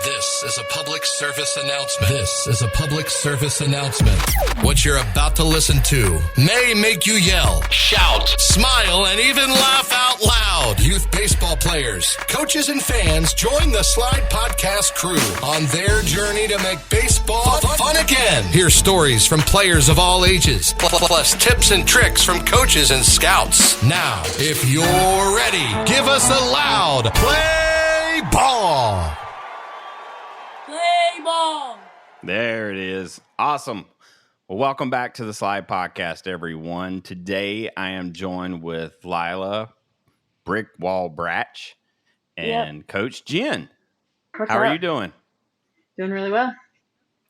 This is a public service announcement. This is a public service announcement. What you're about to listen to may make you yell, shout, smile, and even laugh out loud. Youth baseball players, coaches, and fans join the Slide Podcast crew on their journey to make baseball fun again. Hear stories from players of all ages, plus tips and tricks from coaches and scouts. Now, if you're ready, give us a loud play ball. Play ball. There it is. Awesome. Well, welcome back to the Slide Podcast, everyone. Today, I am joined with Lila Brickwall Bratch and Coach Jen. How are you doing? Doing really well.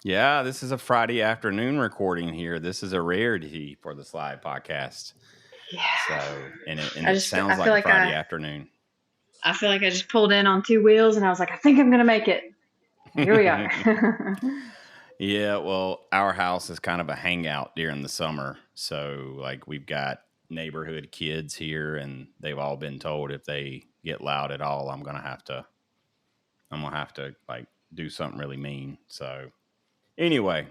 Yeah, this is a Friday afternoon recording here. This is a rarity for the Slide Podcast. Yeah. So, it sounds like a Friday afternoon. I feel like I just pulled in on two wheels, and I was like, I think I'm going to make it. Here we are. Yeah, well, our house is kind of a hangout during the summer. So, like, we've got neighborhood kids here, and they've all been told if they get loud at all, I'm gonna have to like do something really mean. So, anyway,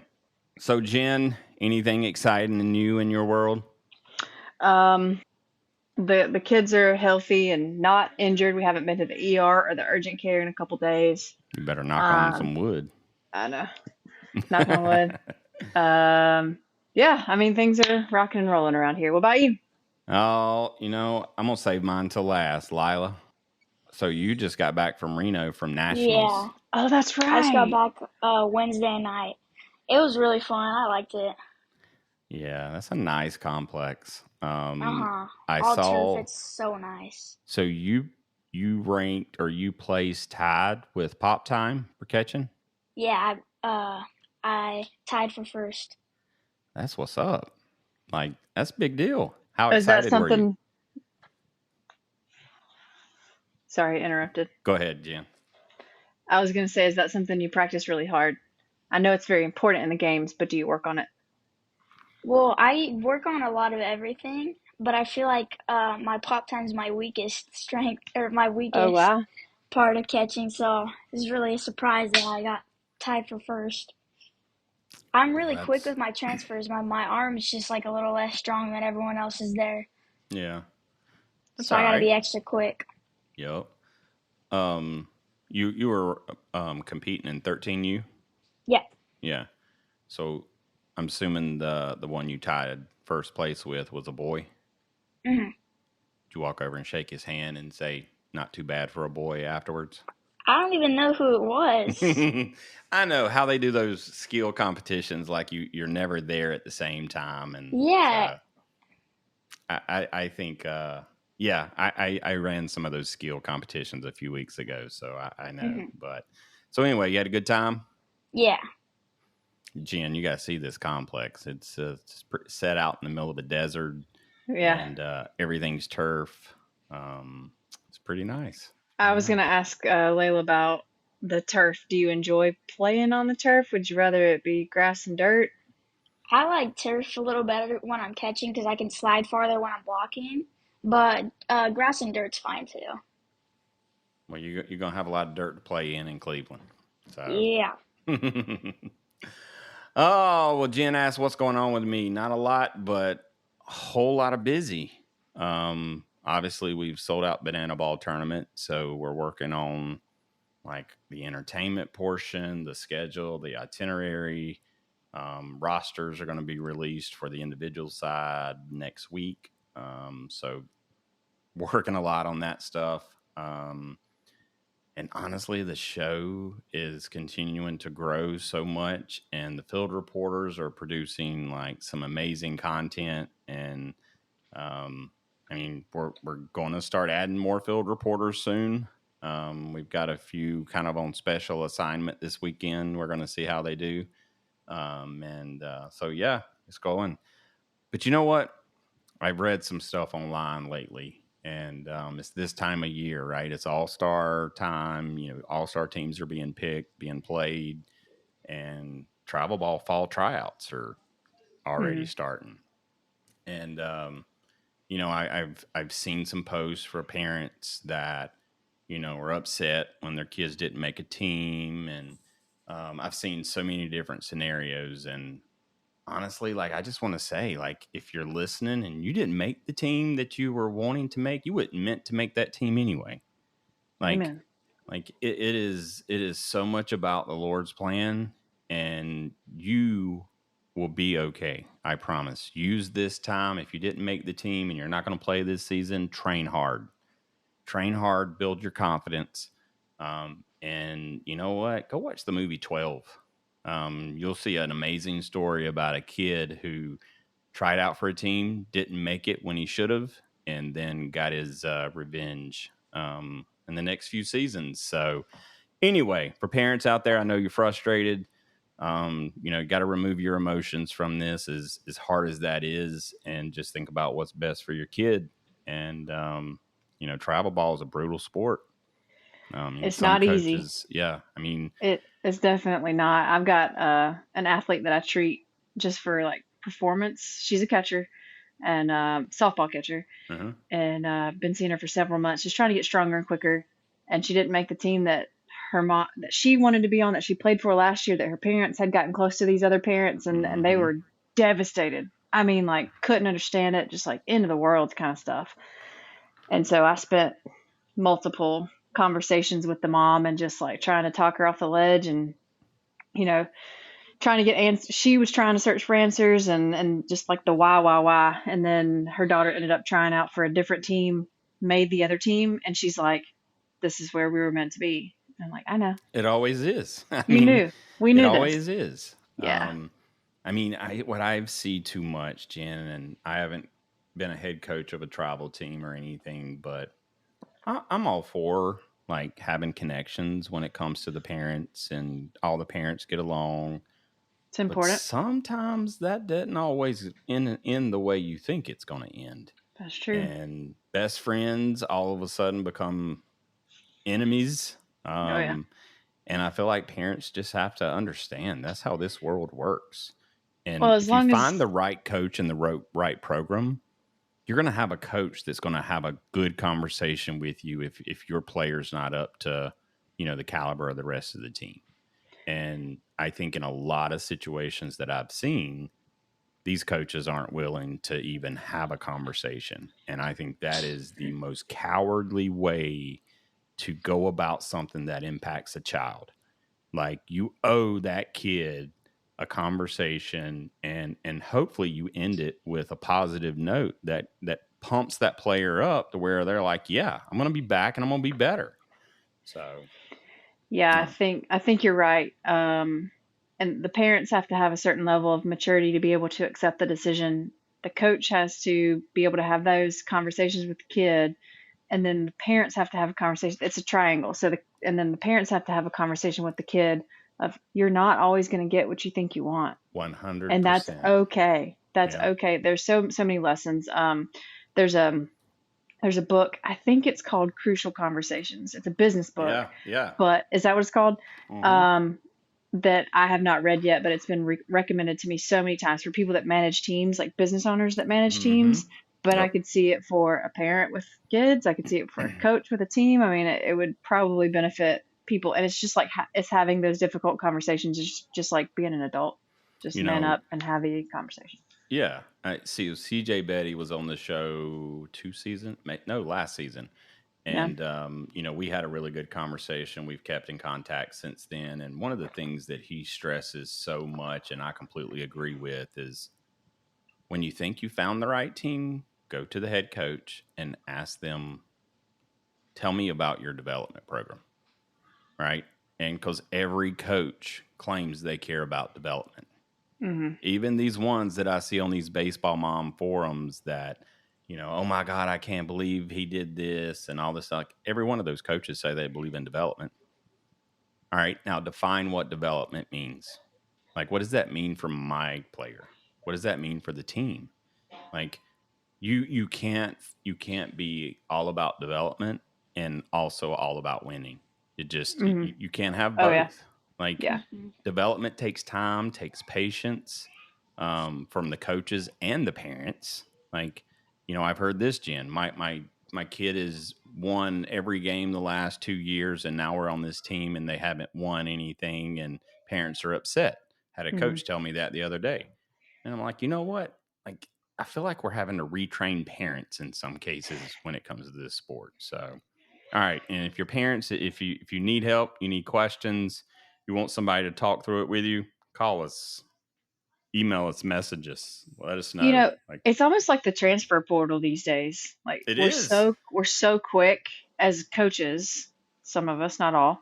so Jen, anything exciting and new in your world? The kids are healthy and not injured. We haven't been to the ER or the urgent care in a couple days. You better knock on some wood. I know. Knock on wood. Yeah, I mean, things are rocking and rolling around here. What about you? Oh, I'm going to save mine till last. Lila, so you just got back from Reno from Nationals. Yeah. Oh, that's right. I just got back Wednesday night. It was really fun. I liked it. Yeah, that's a nice complex. All saw turf. It's so nice. So you ranked or you placed tied with Pop Time for catching? Yeah, I tied for first. That's what's up. Like, that's a big deal. How Is that excited were something? you? Sorry, interrupted. Go ahead, Jen. I was going to say, is that something you practice really hard? I know it's very important in the games, but do you work on it? Well, I work on a lot of everything, but I feel like my pop time's my weakest strength or my weakest part of catching. So it's really a surprise that I got tied for first. I'm really quick with my transfers. My arm is just like a little less strong than everyone else is there. Yeah. So I got to be extra quick. Yep. You were competing in 13U? Yeah. Yeah. So I'm assuming the one you tied first place with was a boy? Mm-hmm. Did you walk over and shake his hand and say, not too bad for a boy afterwards? I don't even know who it was. I know how they do those skill competitions. Like you're never there at the same time. And yeah. I think, I ran some of those skill competitions a few weeks ago. So I know. Mm-hmm. But so anyway, you had a good time? Yeah. Jen, you got to see this complex. It's set out in the middle of a desert. Yeah. And everything's turf. It's pretty nice. I was going to ask Layla about the turf. Do you enjoy playing on the turf? Would you rather it be grass and dirt? I like turf a little better when I'm catching because I can slide farther when I'm blocking. But grass and dirt's fine too. Well, you're going to have a lot of dirt to play in Cleveland. So. Yeah. Oh, well, Jen asked what's going on with me. Not a lot, but a whole lot of busy. Obviously, we've sold out Banana Ball tournament, so we're working on like the entertainment portion, the schedule, the itinerary. Rosters are going to be released for the individual side next week. So working a lot on that stuff. And honestly, the show is continuing to grow so much, and the field reporters are producing like some amazing content. And we're going to start adding more field reporters soon. We've got a few kind of on special assignment this weekend. We're going to see how they do. So yeah, it's going. But you know what? I've read some stuff online lately. And it's this time of year, right? It's all-star time. All-star teams are being picked, being played, and travel ball fall tryouts are already starting. And I've seen some posts for parents that are upset when their kids didn't make a team. And I've seen so many different scenarios. And honestly, like, I just want to say, like, if you're listening and you didn't make the team that you were wanting to make, you wouldn't meant to make that team anyway. Amen. Like it is so much about the Lord's plan, and you will be okay. I promise. Use this time. If you didn't make the team and you're not going to play this season, train hard, build your confidence. And you know what? Go watch the movie 12. You'll see an amazing story about a kid who tried out for a team, didn't make it when he should have, and then got his revenge in the next few seasons. So anyway, for parents out there, I know you're frustrated. You got to remove your emotions from this as hard as that is, and just think about what's best for your kid. And, travel ball is a brutal sport. It's not coaches, easy. Yeah. I mean, it's definitely not. I've got an athlete that I treat just for like performance. She's a catcher and softball catcher. uh-huh. And been seeing her for several months, just trying to get stronger and quicker. And she didn't make the team that her mom, that she wanted to be on, that she played for last year, that her parents had gotten close to these other parents, and they were devastated. I mean, like, couldn't understand it, just like end of the world kind of stuff. And so I spent multiple conversations with the mom and just like trying to talk her off the ledge, and trying to get answers. She was trying to search for answers, and just like the why. And then her daughter ended up trying out for a different team, made the other team, and she's like, this is where we were meant to be. And I'm like, I know. It always is. We knew it this. Always is. Yeah. What I see too much, Jen, and I haven't been a head coach of a travel team or anything, but I'm all for like having connections when it comes to the parents, and all the parents get along. It's important. But sometimes that doesn't always end the way you think it's going to end. That's true. And best friends all of a sudden become enemies. And I feel like parents just have to understand that's how this world works. And if you find the right coach and the right program, you're going to have a coach that's going to have a good conversation with you if your player's not up to, the caliber of the rest of the team. And I think in a lot of situations that I've seen, these coaches aren't willing to even have a conversation. And I think that is the most cowardly way to go about something that impacts a child. Like, you owe that kid a conversation, and hopefully you end it with a positive note that pumps that player up to where they're like, yeah, I'm going to be back and I'm going to be better. So, yeah, I think you're right. And the parents have to have a certain level of maturity to be able to accept the decision. The coach has to be able to have those conversations with the kid, and then the parents have to have a conversation. It's a triangle. And then the parents have to have a conversation with the kid of, you're not always going to get what you think you want. 100%. And that's okay. That's okay. There's so many lessons. There's a book, I think it's called Crucial Conversations. It's a business book. Yeah. But is that what it's called? That I have not read yet, but it's been recommended to me so many times for people that manage teams, like business owners that manage teams. But I could see it for a parent with kids. I could see it for a coach with a team. I mean, it would probably benefit people. And it's just like, it's having those difficult conversations. It's just like being an adult. Just man up and have a conversation. Yeah. I see. CJ Betty was on the show last season. And, we had a really good conversation. We've kept in contact since then. And one of the things that he stresses so much, and I completely agree with, is when you think you found the right team, go to the head coach and ask them, tell me about your development program. Right? And because every coach claims they care about development. Mm-hmm. Even these ones that I see on these baseball mom forums that, oh my God, I can't believe he did this and all this. Like, every one of those coaches say they believe in development. All right, now define what development means. Like, what does that mean for my player? What does that mean for the team? Like, you can't be all about development and also all about winning. It just you can't have both. Oh, yeah. Like, development takes time, takes patience from the coaches and the parents. Like, I've heard this, Jen. My kid is won every game the last 2 years, and now we're on this team and they haven't won anything, and parents are upset. Had a coach tell me that the other day. And I'm like, you know what? Like, I feel like we're having to retrain parents in some cases when it comes to this sport. So, all right. And if your parents, if you need help, you need questions, you want somebody to talk through it with you, call us, email us, message us, let us know. You know, it's almost like the transfer portal these days. Like we're so quick as coaches, some of us, not all,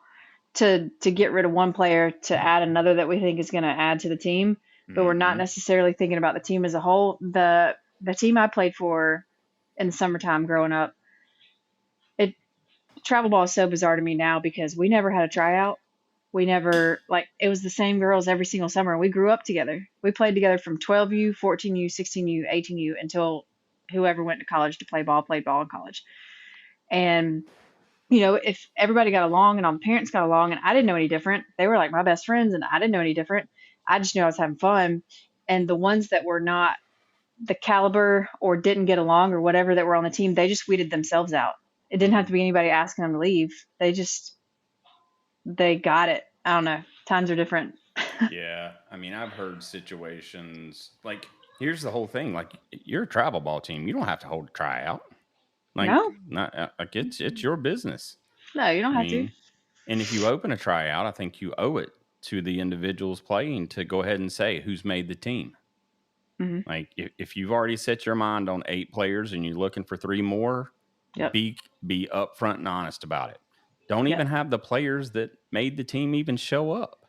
to get rid of one player to add another that we think is going to add to the team, but we're not necessarily thinking about the team as a whole. The team I played for in the summertime growing up, travel ball is so bizarre to me now because we never had a tryout. We never, like, it was the same girls every single summer. We grew up together. We played together from 12U, 14U, 16U, 18U until whoever went to college to play ball played ball in college. And, you know, if everybody got along and all the parents got along and I didn't know any different, they were like my best friends and I didn't know any different. I just knew I was having fun. And the ones that were not the caliber or didn't get along or whatever that were on the team, they just weeded themselves out. It didn't have to be anybody asking them to leave. They got it. I don't know. Times are different. Yeah. I mean, I've heard situations like, here's the whole thing. Like, you're a travel ball team. You don't have to hold a tryout. Like, no. Not, like it's your business. No, you don't have to. And if you open a tryout, I think you owe it to the individuals playing to go ahead and say who's made the team. Mm-hmm. Like, if you've already set your mind on 8 players and you're looking for 3 more, be upfront and honest about it. Don't even have the players that made the team even show up.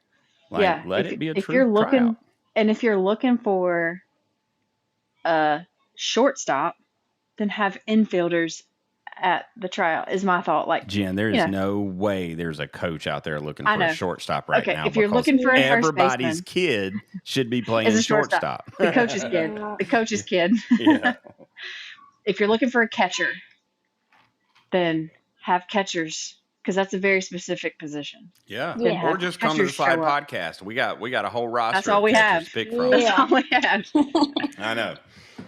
Like, let it be a true tryout. And if you're looking for a shortstop, then have infielders at the tryout is my thought. Like, Jen, there is no way there's a coach out there looking for a shortstop right now. If you're looking for a everybody's kid should be playing shortstop. The coach's kid. The coach's kid. Yeah. If you're looking for a catcher, then have catchers because that's a very specific position. Yeah. Or just come to the Slide podcast. We got a whole roster. That's all we have. To pick from. That's all we have. I know.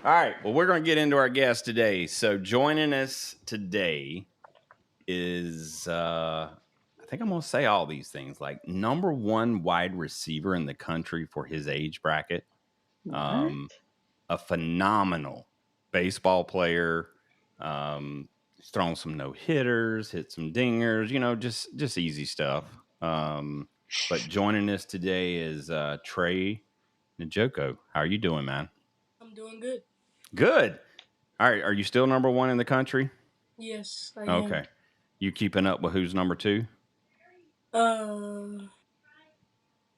All right. Well, we're going to get into our guest today. So joining us today is, I think I'm going to say all these things, like number 1 wide receiver in the country for his age bracket. A phenomenal baseball player. He's thrown some no-hitters, hit some dingers, you know, just easy stuff. But joining us today is Tre Njoku. How are you doing, man? I'm doing good. Good. All right. Are you still number 1 in the country? Yes, I am. Okay. You keeping up with who's number 2?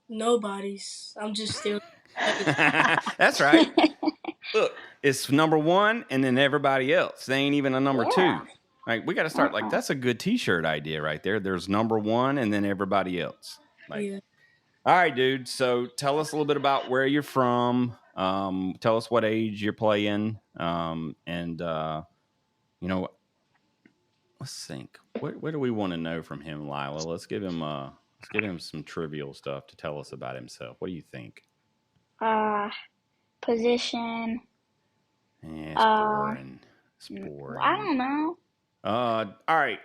Nobody's. I'm just still. That's right. Look, it's number 1 and then everybody else. They ain't even a number 2. Like, we got to start like, that's a good T-shirt idea right there. There's number 1 and then everybody else. Like, all right, dude. So tell us a little bit about where you're from. Tell us what age you're playing. And you know, let's think. What do we want to know from him, Lila? Let's give him some trivial stuff to tell us about himself. What do you think? Position. Yeah, it's boring. It's boring. I don't know. All right.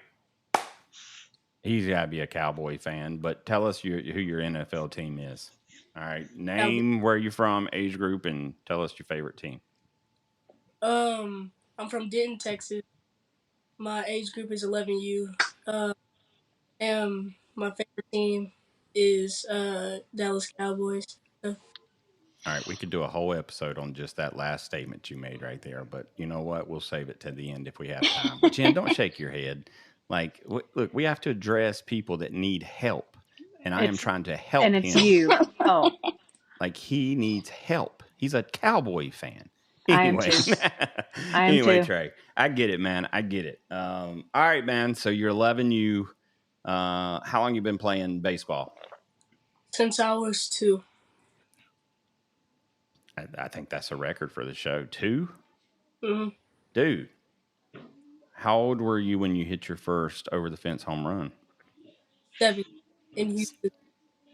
He's got to be a Cowboy fan, but tell us who your NFL team is. All right. Name where you're from, age group, and tell us your favorite team. I'm from Denton, Texas. My age group is 11U. And my favorite team is Dallas Cowboys. All right, we could do a whole episode on just that last statement you made right there, but you know what? We'll save it to the end if we have time. But Jen, don't shake your head. Like, look, we have to address people that need help, and I am trying to help him. And it's you. Oh. Like, he needs help. He's a Cowboy fan. Anyway. I am too. Tre, I get it, man. I get it. All right, man. So you're 11U. How long you been playing baseball? Since I was 2. I think that's a record for the show. 2? Mm-hmm. Dude, how old were you when you hit your first over-the-fence home run? 7 in Houston.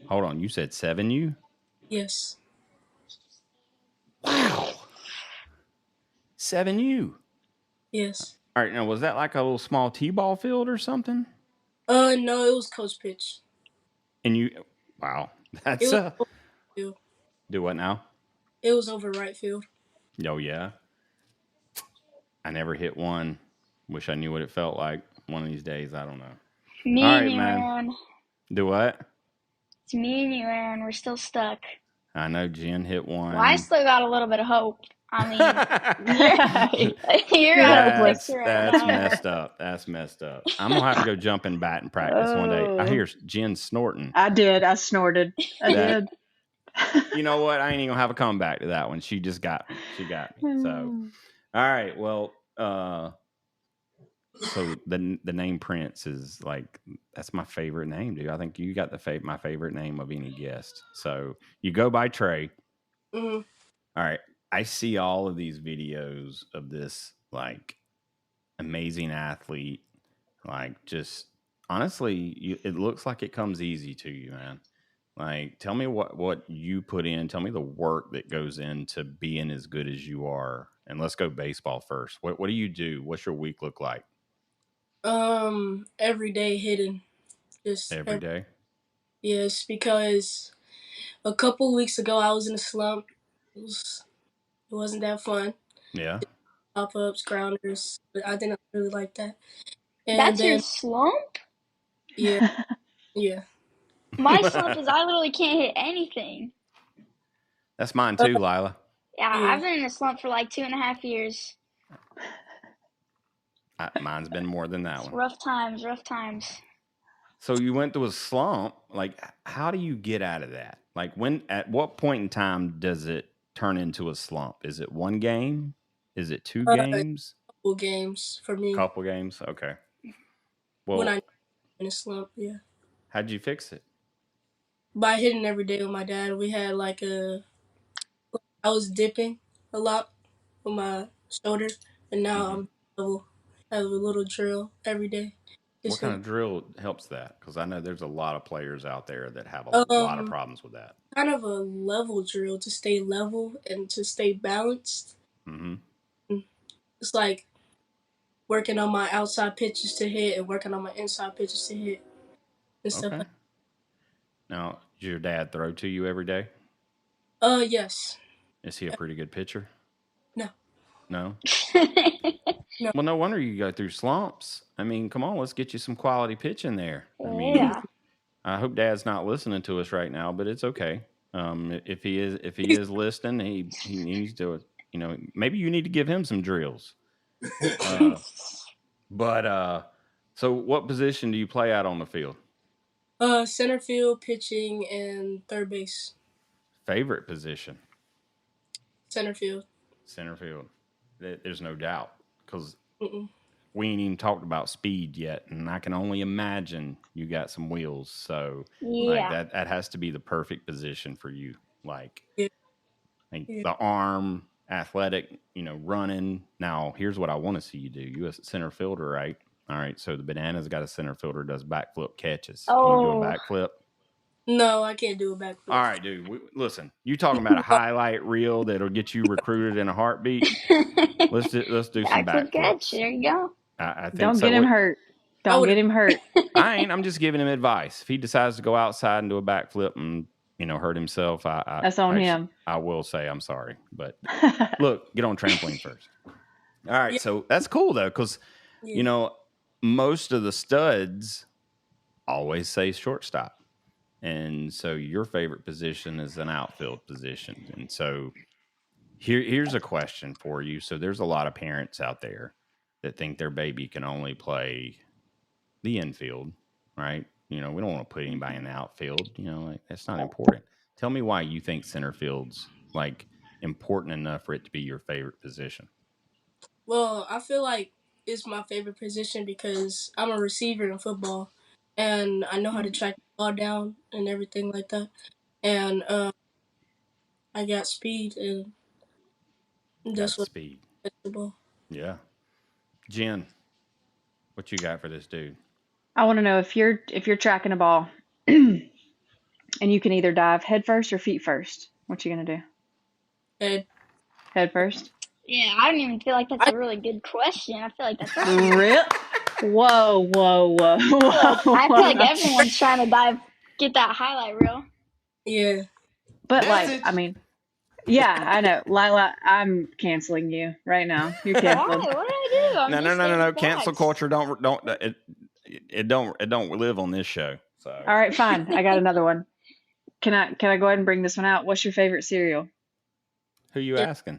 Hold on. You said 7U? Yes. Wow. 7U? Yes. All right, now was that like a little small t-ball field or something? No, it was coach pitch. And wow, It that's was over field. do what now? It was over right field. Oh yeah, I never hit one. Wish I knew what it felt like. One of these days, I don't know. Me All and right, you, man. Aaron. Do what? It's me and you, Aaron. We're still stuck. I know Jen hit one. Well, I still got a little bit of hope. I mean, you're out of the picture right that's now. messed up. That's messed up. I'm gonna have to go jump in bat and practice one day. I hear Jen snorting. I did. I snorted. I did. You know what? I ain't even gonna have a comeback to that one. She just got me. She got me. So, all right. Well, so the name Prince is like that's my favorite name, dude. I think you got my favorite name of any guest. So you go by Tre. Mm-hmm. All right. I see all of these videos of this like amazing athlete. Like just honestly, it looks like it comes easy to you, man. Like tell me what you put in. Tell me the work that goes into being as good as you are. And let's go baseball first. What do you do? What's your week look like? Every day hitting. Just Every day? Yes, because a couple weeks ago I was in a slump. It wasn't that fun. Yeah. Pop-ups, grounders, but I didn't really like that. And That's then your slump? yeah. My slump is I literally can't hit anything. That's mine too, Lila. Yeah, I've been in a slump for like 2.5 years. Mine's been more than that one. Rough times. So you went through a slump. Like, how do you get out of that? Like, at what point in time does it turn into a slump? Is it one game? Is it two games? Couple games for me. Couple games. Okay. Well, when I'm in a slump, yeah. How'd you fix it? By hitting every day with my dad. We had I was dipping a lot with my shoulder, and now I'm level. I have a little drill every day. What kind of drill helps that? Because I know there's a lot of players out there that have a lot of problems with that. Kind of a level drill to stay level and to stay balanced. Mm-hmm. It's like working on my outside pitches to hit and working on my inside pitches to hit and stuff like that. Now, does your dad throw to you every day? Yes. Is he a pretty good pitcher? No. No? No. Well, no wonder you go through slumps. I mean, come on, let's get you some quality pitching there. I mean, Yeah. I hope Dad's not listening to us right now, but it's okay. If he is listening, he needs to, maybe you need to give him some drills. So what position do you play out on the field? Center field, pitching, and third base. Favorite position? Center field. Center field. There's no doubt because we ain't even talked about speed yet, and I can only imagine you got some wheels. So like that has to be the perfect position for you. Like, the arm, athletic, running. Now, here's what I want to see you do. You a center fielder, right? All right. So the Banana's got a center fielder, does backflip catches. Can you do a backflip? No, I can't do a backflip. All right, dude. Listen, you talking about a highlight reel that'll get you recruited in a heartbeat? Let's do some backflips. There you go. I think Don't get him hurt. Don't get him hurt. I ain't. I'm just giving him advice. If he decides to go outside and do a backflip and hurt himself, that's on him. I will say I'm sorry, but look, get on trampoline first. All right, so that's cool though, because most of the studs always say shortstop. And so your favorite position is an outfield position. And so here's a question for you. So there's a lot of parents out there that think their baby can only play the infield, right? We don't want to put anybody in the outfield. That's not important. Tell me why you think center field's like important enough for it to be your favorite position. Well, I feel like it's my favorite position because I'm a receiver in football. And I know how to track the ball down and everything like that. And I got speed, and that's what speed. The ball. Yeah. Jen, what you got for this dude? I want to know if you're tracking a ball and you can either dive head first or feet first. What you gonna do? Head. Head first? Yeah, I don't even feel like that's a really good question. I feel like that's real. Whoa. I feel like everyone's trying to get that highlight reel. Yeah. But I mean, yeah, I know. Lila, I'm canceling you right now. You're canceled. Why? What did I do? No. Cancel culture don't live on this show. So. All right, fine. I got another one. Can I go ahead and bring this one out? What's your favorite cereal? Who you asking?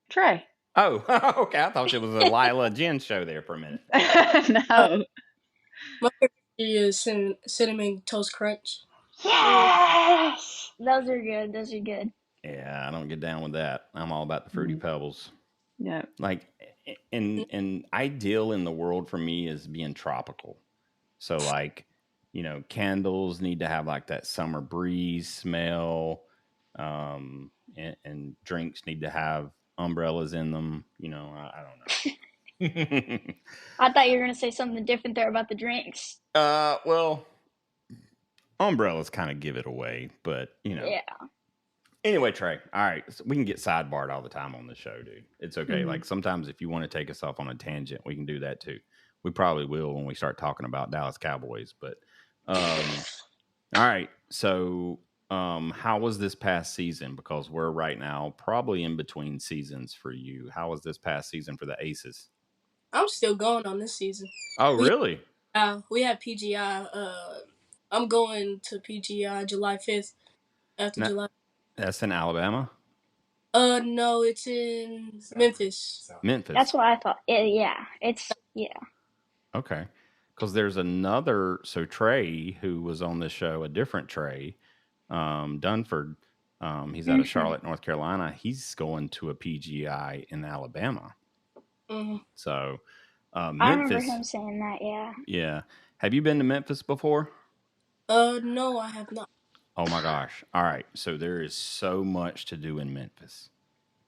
Trey. Oh, okay. I thought it was a Lila Jen show there for a minute. No. My favorite cereal is Cinnamon Toast Crunch. Yes! Those are good. Yeah, I don't get down with that. I'm all about the Fruity Pebbles. Yeah. Like, and ideal in the world for me is being tropical. So, like, candles need to have like that summer breeze smell, and drinks need to have umbrellas in them. I don't know. I thought you were gonna say something different there about the drinks. Well, umbrellas kind of give it away, but Yeah. Anyway, Trey, all right, so we can get sidebarred all the time on the show, dude. It's okay. Mm-hmm. Like sometimes if you want to take us off on a tangent, we can do that too. We probably will when we start talking about Dallas Cowboys. But all right, so how was this past season? Because we're right now probably in between seasons for you. How was this past season for the Aces? I'm still going on this season. Oh, really? We had PGI. I'm going to PGI July 5th after July. That's in Alabama? No, it's in Memphis. Memphis. That's what I thought. Yeah. Okay. Because there's another, so Trey, who was on the show, a different Trey, Dunford, he's out of Charlotte, North Carolina. He's going to a PGI in Alabama. Mm-hmm. So, Memphis. I remember him saying that, yeah. Yeah. Have you been to Memphis before? No, I have not. Oh my gosh. All right. So there is so much to do in Memphis.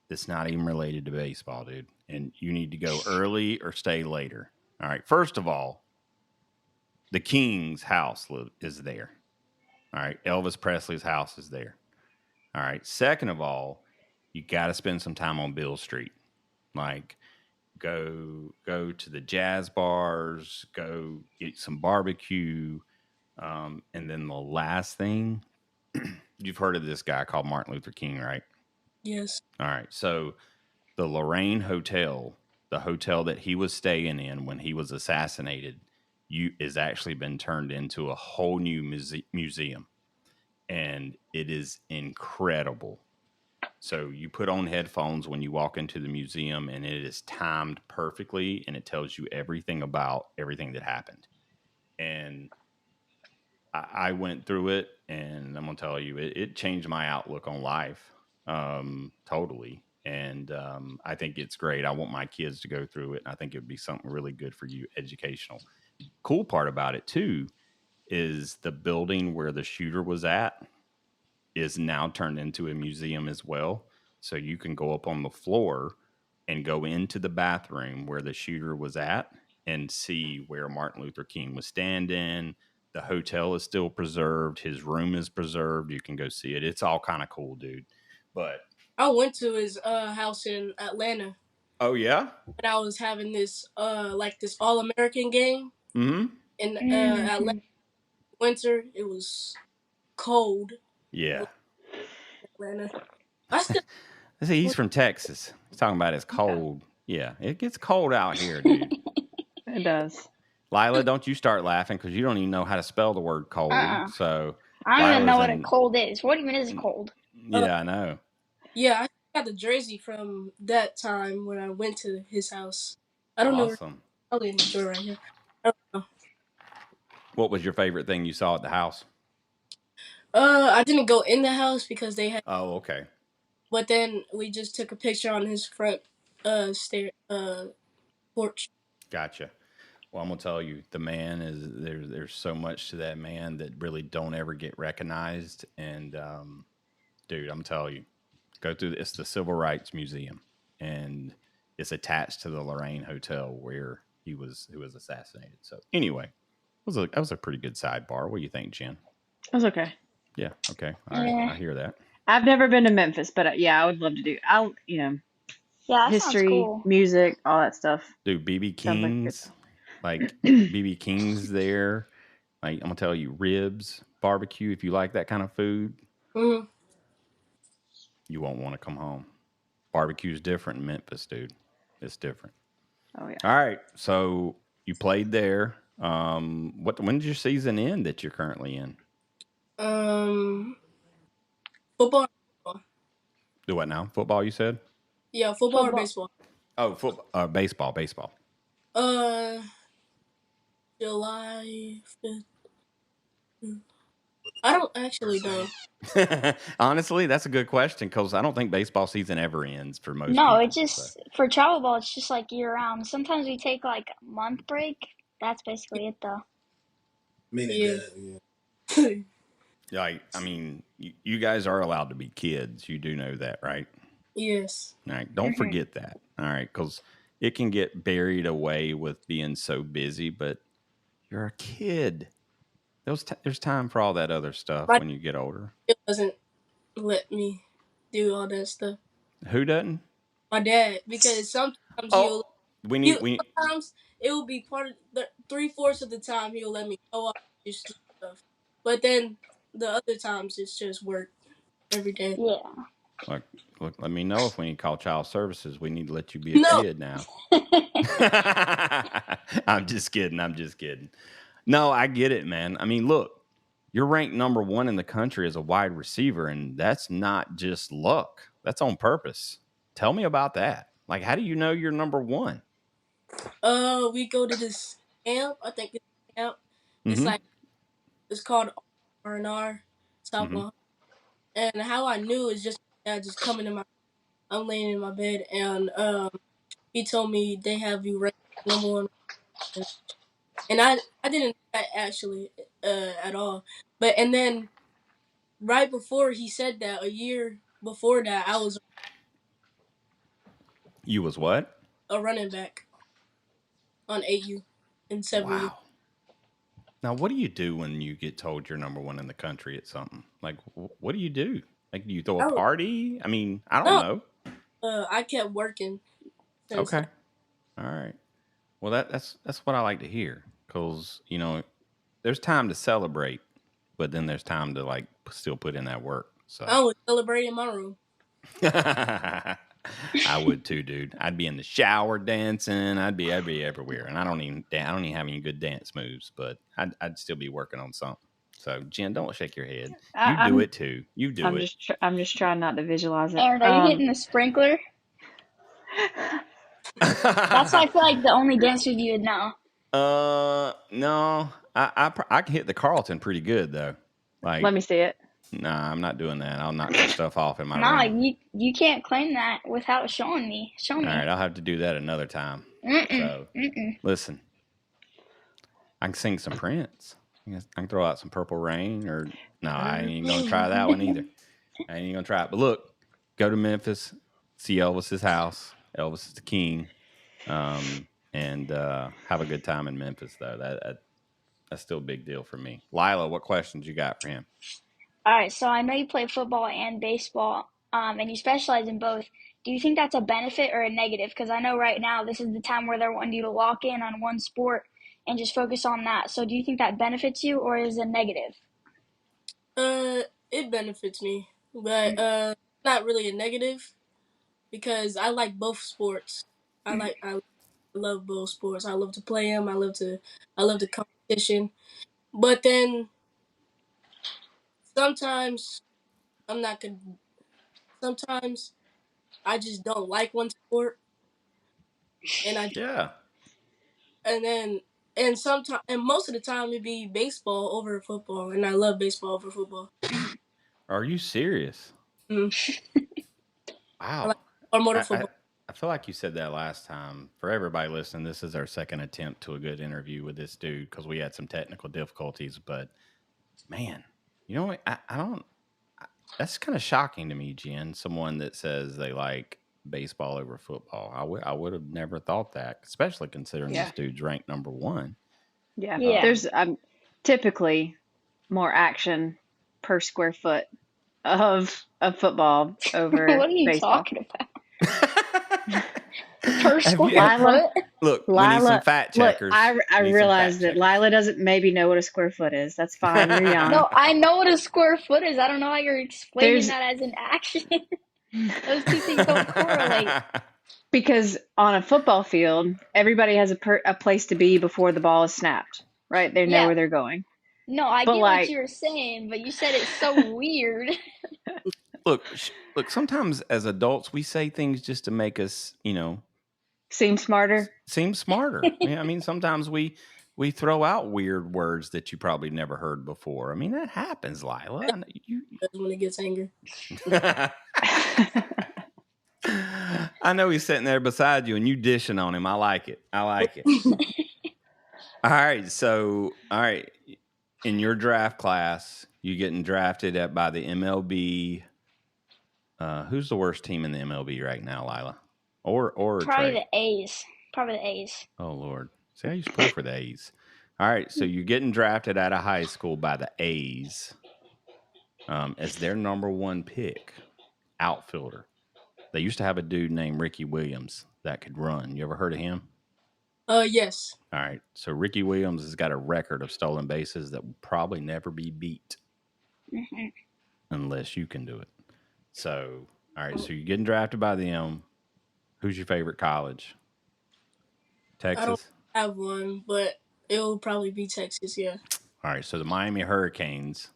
It's not even related to baseball, dude. And you need to go early or stay later. All right. First of all, the King's house is there. All right. Elvis Presley's house is there. All right. Second of all, you got to spend some time on Beale Street. Like, go to the jazz bars, go get some barbecue. And then the last thing, you've heard of this guy called Martin Luther King, right? Yes. All right. So the Lorraine Hotel, the hotel that he was staying in when he was assassinated, is actually been turned into a whole new museum. And it is incredible. So you put on headphones when you walk into the museum, and it is timed perfectly, and it tells you everything about everything that happened. And I went through it, and I'm gonna tell you, it changed my outlook on life, totally. And I think it's great. I want my kids to go through it, and I think it would be something really good for you, educational. Cool part about it too is the building where the shooter was at is now turned into a museum as well. So you can go up on the floor and go into the bathroom where the shooter was at and see where Martin Luther King was standing. The hotel is still preserved. His room is preserved. You can go see it. It's all kind of cool, dude. But I went to his house in Atlanta. Oh, yeah? And I was having this this All-American game. Mm-hmm. In Atlanta winter. It was cold. Yeah. Atlanta. See, he's from Texas. He's talking about it's cold. Yeah, it gets cold out here, dude. It does. Lila, don't you start laughing because you don't even know how to spell the word cold. So I don't even know what a cold is. What even is cold? Yeah, I know. Yeah, I got the jersey from that time when I went to his house. I don't know. Probably in the drawer right here. I don't know. What was your favorite thing you saw at the house? I didn't go in the house because they had. Oh, okay. But then we just took a picture on his front porch. Gotcha. Well, I'm gonna tell you, the man is there's so much to that man that really don't ever get recognized. And dude, I'm telling you, go through it's the Civil Rights Museum, and it's attached to the Lorraine Hotel where he was assassinated. So anyway, that was a pretty good sidebar. What do you think, Jen? It was okay. Yeah. Okay. All right. I hear that. I've never been to Memphis, but yeah, I would love to do. Yeah, that sounds history, cool. music, all that stuff. Dude, BB Sounds like King's, like BB King's there. Like I'm gonna tell you, ribs, barbecue. If you like that kind of food, Mm-hmm. you won't want to come home. Barbecue's different in Memphis, dude. It's different. Oh yeah. All right, so you played there. When did your season end that you're currently in? Football. Do what now? Football, you said? Yeah, football or Football. baseball. Oh, football. Baseball. Baseball. Uh, July 5th. I don't actually know. Honestly, that's a good question because I don't think baseball season ever ends for most No, people. it just for travel ball, it's just like year round. Sometimes we take like a month break. That's basically it, though. Yeah. Like, I mean, you guys are allowed to be kids. You do know that, right? Yes. All right. Don't forget that. All right. Because it can get buried away with being so busy, but you're a kid. There's time for all that other stuff when you get older. It doesn't let me do all that stuff. Who doesn't? My dad, because sometimes sometimes it will be part of the 3/4 of the time he'll let me go off and do stuff, but then the other times it's just work every day. Yeah. Look, let me know if we need to call child services. We need to let you be a kid now. I'm just kidding. I'm just kidding. No, I get it, man. I mean, look, you're ranked number 1 in the country as a wide receiver, and that's not just luck. That's on purpose. Tell me about that. Like, how do you know you're number 1? We go to this camp. I think it's camp. Mm-hmm. It's called R&R South Mm-hmm. Mall. And how I knew is just my dad just coming in I'm laying in my bed, and he told me they have you ranked number 1. And I didn't know that actually at all. And then right before he said that, a year before that, I was You was what? a running back on 8U in 7U. Wow. Now, what do you do when you get told you're number 1 in the country at something? Like, what do you do? Like, do you throw a party? I mean, I don't know. I kept working since Okay. All right. Well, that's what I like to hear because there's time to celebrate, but then there's time to like still put in that work. So I was celebrating in my room. I would too, dude. I'd be in the shower dancing. I'd be everywhere, and I don't even have any good dance moves, but I'd still be working on something. So Jen, don't shake your head. You do it too. You do it. I'm just trying not to visualize it. Aaron, are you hitting the sprinkler? That's why I feel like the only dance move you would know. No. I can hit the Carlton pretty good though. Like, let me see it. Nah, I'm not doing that. I'll knock some stuff off in my room. No, you can't claim that without showing me. Show me. All right, I'll have to do that another time. So, listen, I can sing some Prince. I can throw out some Purple Rain, or no, I ain't gonna try that one either. I ain't gonna try it. But look, go to Memphis, see Elvis's house. Elvis is the king, and have a good time in Memphis. Though that's still a big deal for me. Lila, what questions you got for him? All right, so I know you play football and baseball, and you specialize in both. Do you think that's a benefit or a negative? Because I know right now this is the time where they're wanting you to lock in on one sport and just focus on that. So do you think that benefits you or is it negative? It benefits me, but not really a negative because I like both sports. I love both sports. I love to play them. I love the competition. But then sometimes I'm not good. Sometimes I just don't like one sport, and sometimes and most of the time it'd be baseball over football, and I love baseball over football. Are you serious? Wow. Or motor football. I feel like you said that last time. For everybody listening, this is our second attempt to a good interview with this dude because we had some technical difficulties. But man, you know what? I don't. That's kind of shocking to me, Jen. Someone that says they like baseball over football. I would have never thought that, especially considering this dude's ranked number 1. Yeah. There's typically more action per square foot of football over what are you baseball. talking about? Per square foot? Look, Lila, we need some fact checkers. Look, I realize that Lila doesn't maybe know what a square foot is. That's fine. You're young. No, I know what a square foot is. I don't know how you're explaining that as an action. Those two things don't correlate. Because on a football field, everybody has a place to be before the ball is snapped, right? They know where they're going. No, I get what you were saying, but you said it's so weird. Look, sometimes as adults, we say things just to make us, seem smarter. Yeah, I mean, sometimes we throw out weird words that you probably never heard before. I mean, that happens, Lila. When it gets angry. I know he's sitting there beside you and you dishing on him. I like it. All right. In your draft class, you getting drafted by the MLB. Who's the worst team in the MLB right now, Lila? Or probably Trey? the A's. Probably the A's. Oh, Lord. See, I used to play for the A's. All right, so you're getting drafted out of high school by the A's as their number one pick, outfielder. They used to have a dude named Ricky Williams that could run. You ever heard of him? Yes. All right, so Ricky Williams has got a record of stolen bases that will probably never be beat unless you can do it. So, all right, so you're getting drafted by them. Who's your favorite college? Texas? I don't have one, but it will probably be Texas, yeah. All right, so the Miami Hurricanes,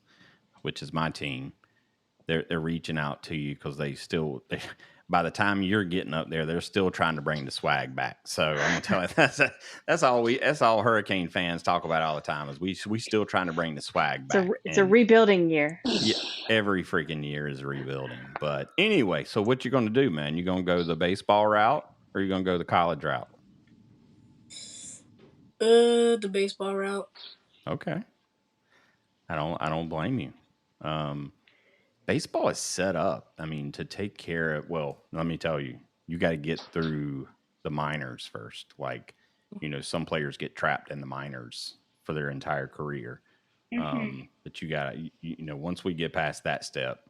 which is my team, they're reaching out to you because they by the time you're getting up there, they're still trying to bring the swag back. So I'm gonna tell you that's all Hurricane fans talk about all the time is we still trying to bring the swag back. It's a rebuilding year. Yeah, every freaking year is rebuilding. But anyway, so what you gonna do, man? You gonna go the baseball route or you gonna go the college route? The baseball route. Okay. I don't blame you. Baseball is set up, I mean, to take care of, well, let me tell you, you got to get through the minors first. Like, some players get trapped in the minors for their entire career. But you got to, once we get past that step,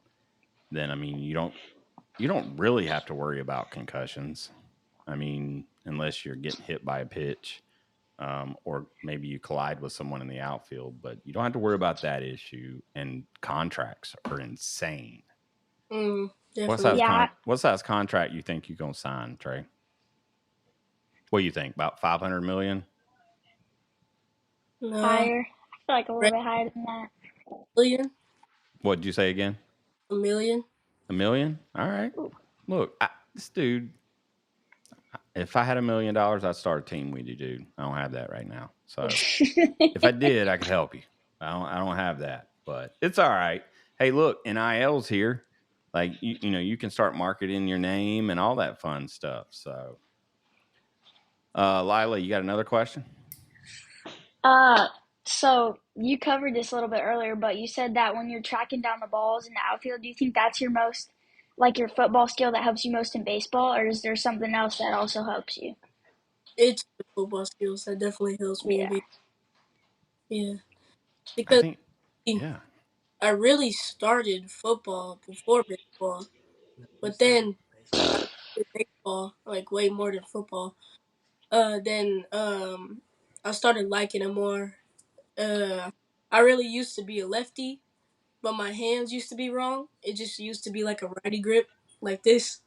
then, I mean, you don't really have to worry about concussions. I mean, unless you're getting hit by a pitch. Or maybe you collide with someone in the outfield, but you don't have to worry about that issue. And contracts are insane. What size contract you think you're going to sign, Trey? What do you think? About $500 million? No. Higher. I feel like a little bit higher than that. $1 million. What did you say again? $1 million. $1 million? All right. Look, this dude. If I had $1 million, I'd start a team with you, dude. I don't have that right now. So if I did, I could help you. I don't have that, but it's all right. Hey, look, NIL's here. Like, you can start marketing your name and all that fun stuff. So, Lila, you got another question? So you covered this a little bit earlier, but you said that when you're tracking down the balls in the outfield, do you think that's your most, like your football skill that helps you most in baseball, or is there something else that also helps you? It's the football skills that definitely helps me. Yeah. Because I really started football before baseball, but then I did baseball like way more than football. Then I started liking it more. I really used to be a lefty, but my hands used to be wrong. It just used to be like a righty grip, like this.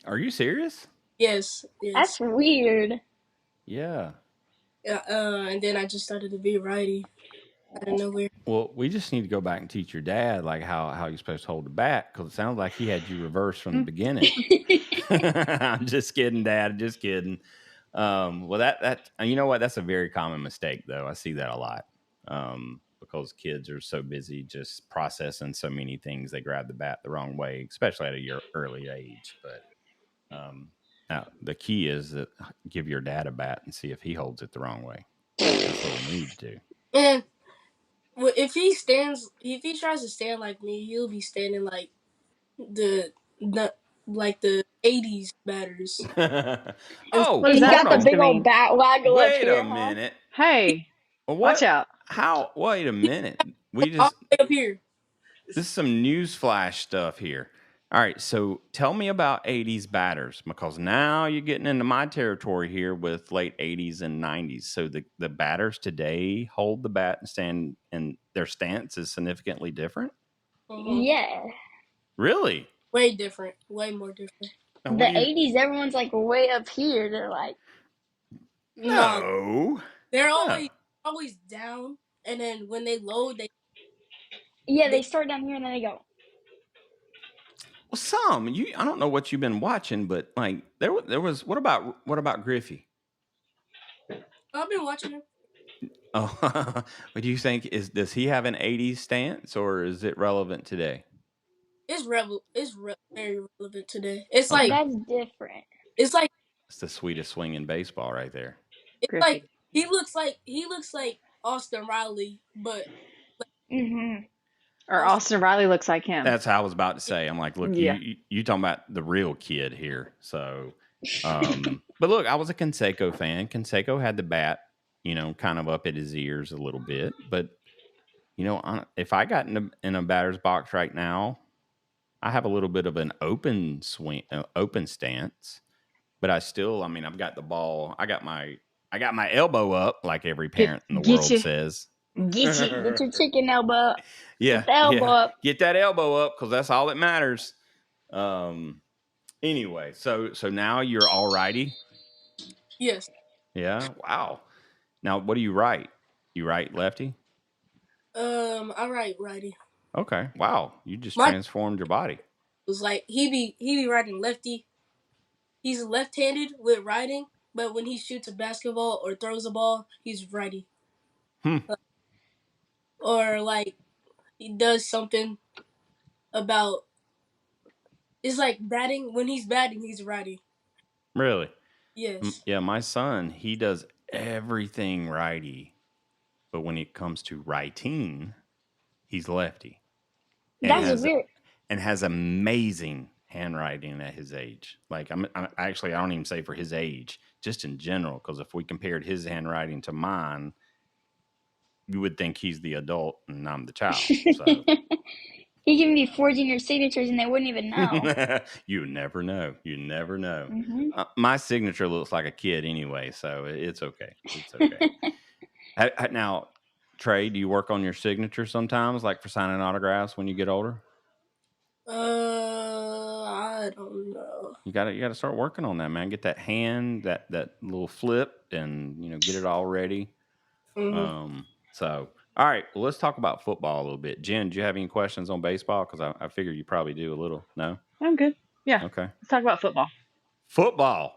Are you serious? Yes. That's weird. Yeah. And then I just started to be righty out of nowhere. Well, we just need to go back and teach your dad like how you're supposed to hold the bat, because it sounds like he had you reversed from the beginning. I'm just kidding, Dad. Just kidding. Well, that you know what? That's a very common mistake, though. I see that a lot because kids are so busy just processing so many things. They grab the bat the wrong way, especially at a early age. But now the key is that give your dad a bat and see if he holds it the wrong way. That's what we need to do. And if he tries to stand like me, he'll be standing like the 80s batters. Oh, he's got the big old bat waggle. Wait a minute. Hey, watch out. Wait a minute. We just all the way up here. This is some newsflash stuff here. All right, so tell me about 80s batters because now you're getting into my territory here with late 80s and 90s. So the batters today hold the bat and stand, and their stance is significantly different? Yeah. Really? Way different. Way more different. Now, what The do you 80s, everyone's like way up here. They're like, No, No. they're No. always down, and then when they load, yeah, they they start down here and then they go. Well, some I don't know what you've been watching, but like there was what about Griffey? I've been watching him. Oh, what do you think does he have an 80s stance or is it relevant today? Very relevant today. It's Okay. like That's different. it's like It's the sweetest swing in baseball right there. it's like Griffey. he looks like Austin Riley, but Mhm. Or Austin. Austin Riley looks like him. That's how I was about to say. I'm like, look, Yeah. you talking about the real kid here. So, but look, I was a Canseco fan. Canseco had the bat, kind of up at his ears a little bit. But if I got in a batter's box right now, I have a little bit of an open swing, open stance. But I mean, I've got the ball. I got my elbow up, like every parent in the Get world you. says. Get you. Get your chicken elbow up. Yeah, Get the elbow up. Get that elbow up because that's all that matters. Anyway, so now you're all righty. Yes. Yeah. Wow. Now, what do you write? You write lefty? I write righty. Okay. Wow. You just My transformed your body. was like he be writing lefty. He's left-handed with writing, but when he shoots a basketball or throws a ball, he's righty. Hmm. Or like he does something about it's like batting. When he's batting, he's righty. Really? Yes. Yeah. My son, he does everything righty, but when it comes to writing, he's lefty and That's Really? has weird. amazing handwriting at his age. Like I'm actually I don't even say for his age, just in general. Because if we compared his handwriting to mine, you would think he's the adult and I'm the child. So He can be forging your signatures and they wouldn't even know. you never know. You never know. Mhm. My signature looks like a kid anyway, so it's okay. It's okay. Now, Trey, do you work on your signature sometimes, like for signing autographs when you get older? I don't know. You gotta start working on that, man. Get that hand, that little flip, and get it all ready. Mm-hmm. So all right, well, let's talk about football a little bit. Jen, do you have any questions on baseball? Because I figure you probably do a little. No? I'm good. Yeah. Okay. Let's talk about football. Football.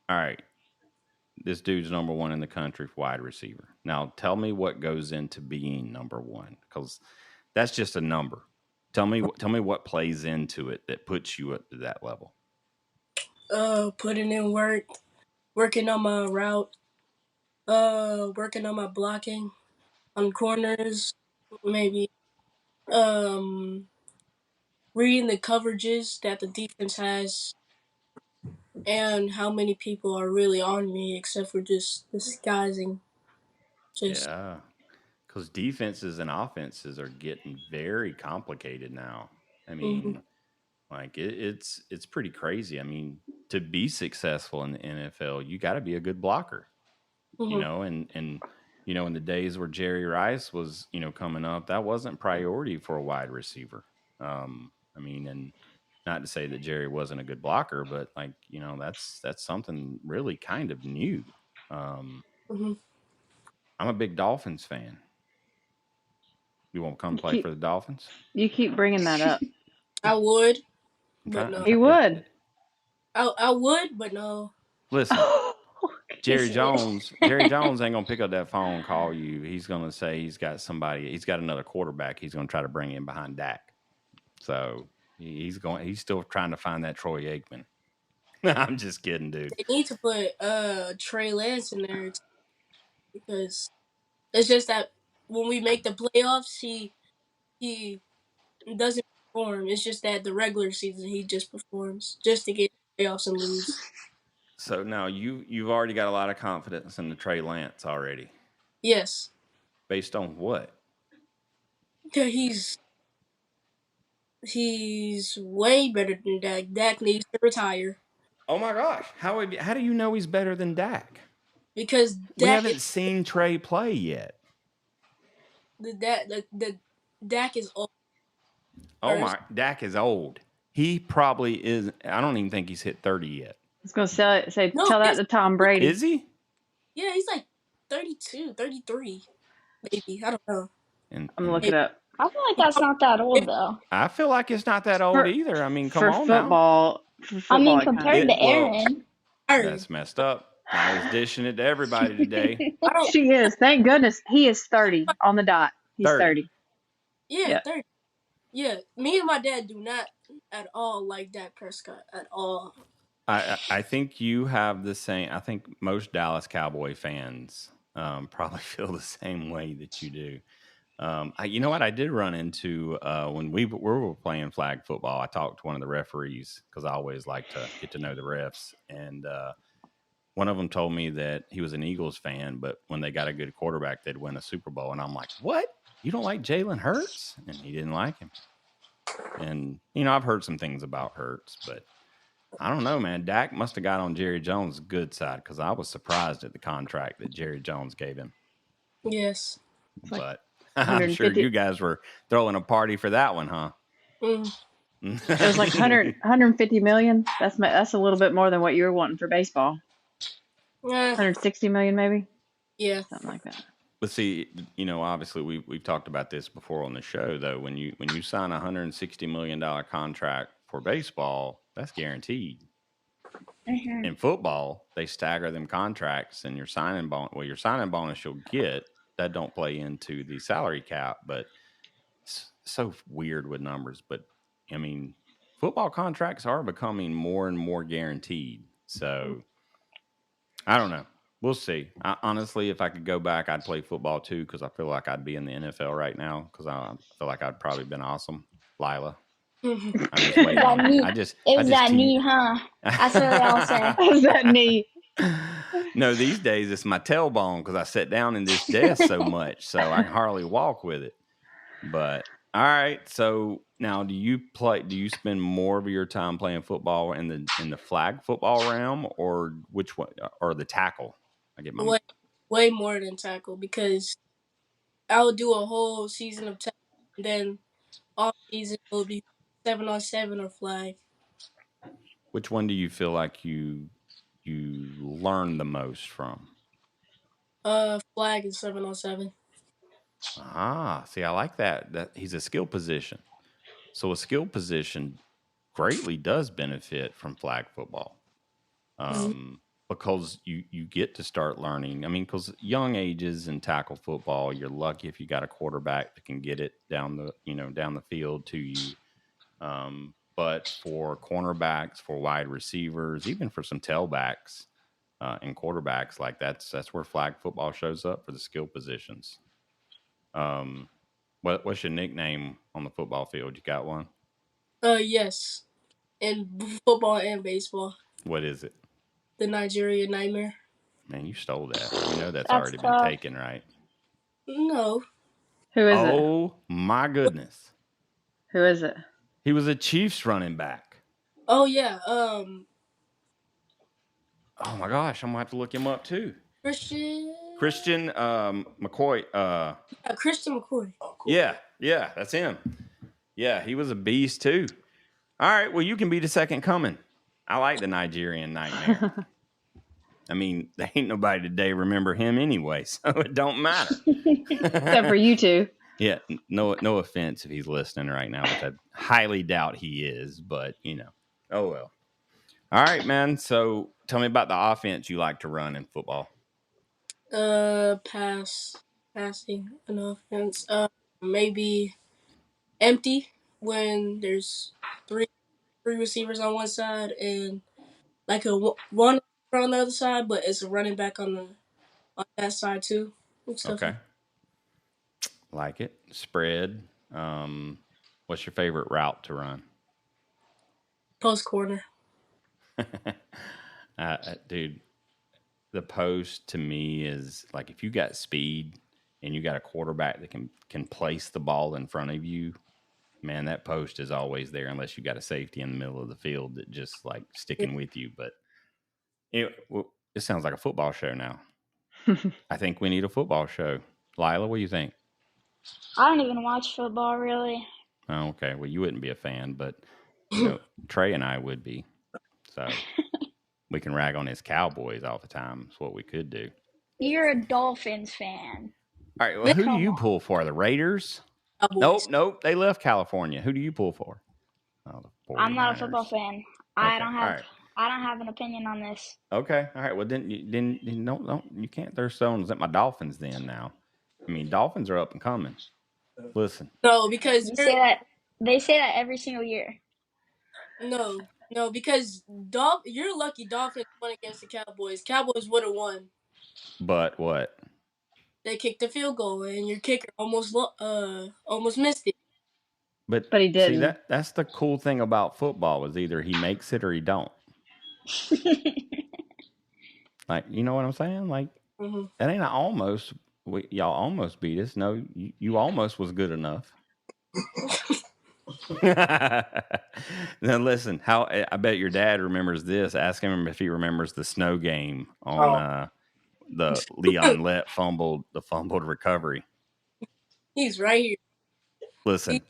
All right. This dude's number one in the country for wide receiver. Now tell me what goes into being number one, because that's just a number. Tell me what plays into it that puts you up to that level. Putting in work, working on my route, working on my blocking on corners, maybe reading the coverages that the defense has and how many people are really on me except for just disguising. Just Yeah. Because defenses and offenses are getting very complicated now. I mm-hmm, mean, like it's pretty crazy. I mean, to be successful in the NFL, you got to be a good blocker, mm-hmm, and in the days where Jerry Rice was coming up, that wasn't priority for a wide receiver. I mean, and not to say that Jerry wasn't a good blocker, but like that's something really kind of new. Um, mm-hmm. I'm a big Dolphins fan. You won't come play for the Dolphins? You keep bringing that up. I would, but I'm no. He trying. would. I would, but no. Listen, Jerry He said- Jones. Jerry Jones ain't gonna pick up that phone and call you. He's gonna say he's got somebody. He's got another quarterback. He's gonna try to bring in behind Dak. So he's going. He's still trying to find that Troy Aikman. I'm just kidding, dude. They need to put Trey Lance in there because it's just that when we make the playoffs, he doesn't perform. It's just that the regular season he just performs just to get playoffs and lose. So now you've already got a lot of confidence in the Trey Lance already. Yes, Based on what? he's He's way better than Dak. Dak needs to retire. Oh my gosh. How do you know he's better than Dak? Because We Dak haven't seen Trey play yet. the Dak is old. Oh my, Dak is old. He probably is. I don't even think he's hit 30 yet. I was going to say, No, tell that to Tom Brady. Is he? Yeah, he's like 32, 33, maybe. I don't know. I'm going to look it up. I feel like that's not that old, though. I feel like it's not that old either. I mean, come on football, now. For football, I mean, compared to Aaron. That's messed up. I was dishing it to everybody today. She is. Thank goodness. He is 30 on the dot. He's 30. Yeah, 30. Yeah, me and my dad do not at all like Dak Prescott at all. I think you have the same. I think most Dallas Cowboy fans probably feel the same way that you do. You know what? I did run into when we were playing flag football. I talked to one of the referees because I always like to get to know the refs. And one of them told me that he was an Eagles fan, but when they got a good quarterback, they'd win a Super Bowl. And I'm like, what? You don't like Jalen Hurts? And he didn't like him. And, you know, I've heard some things about Hurts, but I don't know, man. Dak must have got on Jerry Jones' good side because I was surprised at the contract that Jerry Jones gave him. Yes. But I'm sure you guys were throwing a party for that one, huh? It was like 150 million. That's a little bit more than what you were wanting for baseball. 160 million, maybe. Yeah, something like that. But see, you know, obviously we've talked about this before on the show, though. When you sign a $160 million contract for baseball, that's guaranteed. Mm-hmm. In football, they stagger them contracts, and your signing bonus you'll get that don't play into the salary cap, but it's so weird with numbers. But I mean, football contracts are becoming more and more guaranteed. So I don't know. We'll see. Honestly, if I could go back, I'd play football too because I feel like I'd be in the NFL right now because I feel like I'd probably been awesome. Lila. I'm just waiting. It was that knee, huh? That's what they all say. It was that knee. No, these days it's my tailbone because I sit down in this desk so much, so I can hardly walk with it. But all right, so now do you spend more of your time playing football in the flag football realm, or which one, or the tackle? I get my way more than tackle because I would do a whole season of tackle, and then off season will be 7-on-7 or flag. Which one do you feel like you learn the most from? Flag and 7-on-7. Ah, see, I like that. That he's a skill position. So a skill position greatly does benefit from flag football. Because you get to start learning. I mean, because young ages in tackle football, you're lucky if you got a quarterback that can get it down the field to you. But for cornerbacks, for wide receivers, even for some tailbacks and quarterbacks, like that's where flag football shows up for the skill positions. What's your nickname on the football field? You got one? Yes, in football and baseball. What is it? The Nigerian Nightmare. Man, you stole that. You know that's already been taken, right? No. Who is it? Oh my goodness. Who is it? He was a Chiefs running back. Oh yeah. Oh my gosh, I'm gonna have to look him up too. Christian McCoy. Christian McCoy. Oh, cool. Yeah, that's him. Yeah, he was a beast too. All right, well, you can be the second coming. I like the Nigerian Nightmare. I mean, there ain't nobody today remember him anyway, so it don't matter. Except for you two. Yeah, no offense if he's listening right now, which I highly doubt he is, but, you know. Oh, well. All right, man. So tell me about the offense you like to run in football. Passing an offense. Maybe empty when there's three receivers on one side and like one on the other side, but it's a running back on that side too. Okay. Like it. Spread. What's your favorite route to run? Post corner. Dude, the post to me is like if you got speed and you got a quarterback that can place the ball in front of you, man, that post is always there unless you got a safety in the middle of the field that just like sticking with you. But it sounds like a football show now. I think we need a football show. Lila, what do you think? I don't even watch football, really. Oh, okay. Well, you wouldn't be a fan, but Trey and I would be. So we can rag on his Cowboys all the time. That's what we could do. You're a Dolphins fan. All right. Well, who do you pull for? The Raiders? Cowboys. Nope. They left California. Who do you pull for? Oh, the 49ers. I'm not a football fan. I don't have an opinion on this. Okay. All right. Well, then you can't throw stones at my Dolphins then now. I mean, Dolphins are up and coming. Listen. No, because they say that every single year. No, because you're lucky Dolphins won against the Cowboys. Cowboys would have won. But what? They kicked the field goal, and your kicker almost missed it. But he didn't. See, that's the cool thing about football is either he makes it or he don't. Like, you know what I'm saying? Like, that ain't almost. Y'all almost beat us. No, you almost was good enough. Now listen, I bet your dad remembers this. Ask him if he remembers the snow game on the Leon Lett fumbled recovery. He's right here. Listen,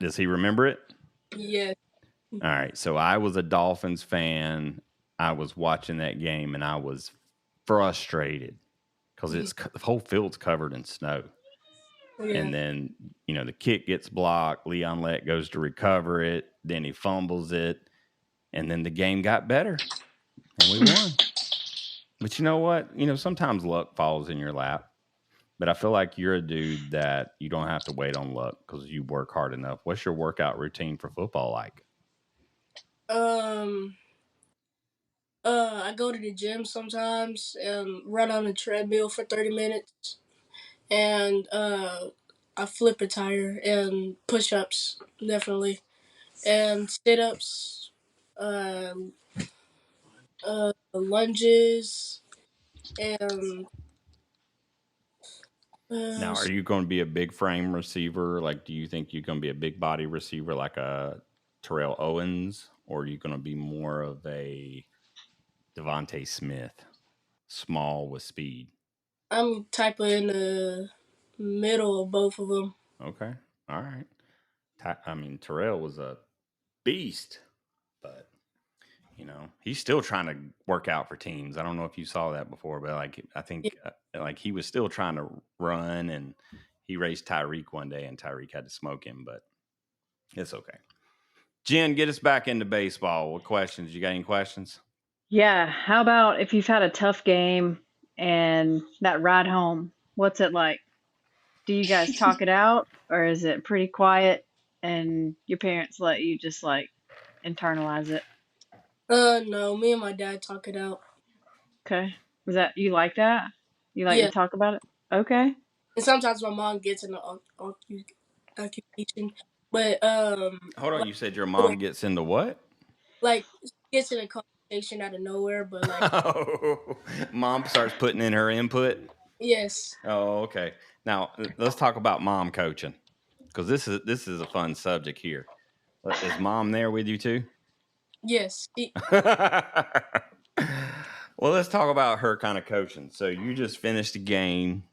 does he remember it? Yeah. All right. So I was a Dolphins fan. I was watching that game and I was frustrated because the whole field's covered in snow. Yeah. And then, the kick gets blocked. Leon Lett goes to recover it. Then he fumbles it. And then the game got better. And we won. But you know what? Sometimes luck falls in your lap. But I feel like you're a dude that you don't have to wait on luck because you work hard enough. What's your workout routine for football like? I go to the gym sometimes and run on the treadmill for 30 minutes. And I flip a tire and push-ups, definitely. And sit-ups, lunges, and now, are you going to be a big frame receiver? Like, do you think you're going to be a big body receiver like a Terrell Owens? Or are you going to be more of a Devontae Smith, small with speed? I'm type of in the middle of both of them. Okay. All right. I mean, Terrell was a beast, but, he's still trying to work out for teams. I don't know if you saw that before, but I think he was still trying to run, and he raced Tyreek one day and Tyreek had to smoke him, but it's okay. Jen, get us back into baseball. What questions? You got any questions? Yeah. How about if you've had a tough game and that ride home, what's it like? Do you guys talk it out, or is it pretty quiet and your parents let you just internalize it? No, me and my dad talk it out. Okay. Was that, you like that? You like to talk about it? Okay. And sometimes my mom gets in the occupation, but hold on, you said your mom gets into what? Like, gets in a conversation out of nowhere, but mom starts putting in her input? Yes. Oh, okay. Now, let's talk about mom coaching, because this is a fun subject here. Is mom there with you too? Yes. Well, let's talk about her kind of coaching. So you just finished a game.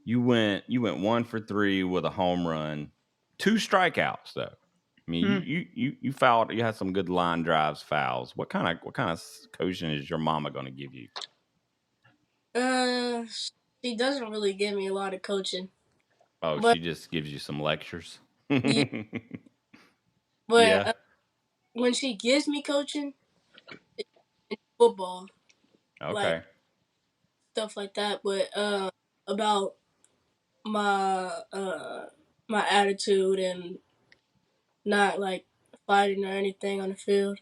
You went 1 for 3 with a home run, 2 strikeouts though. I mean, you fouled. You had some good line drives, fouls. What kind of coaching is your mama going to give you? She doesn't really give me a lot of coaching. Oh, but she just gives you some lectures. Yeah. But when she gives me coaching, it's football. Okay. Stuff like that, but about my attitude and not fighting or anything on the field.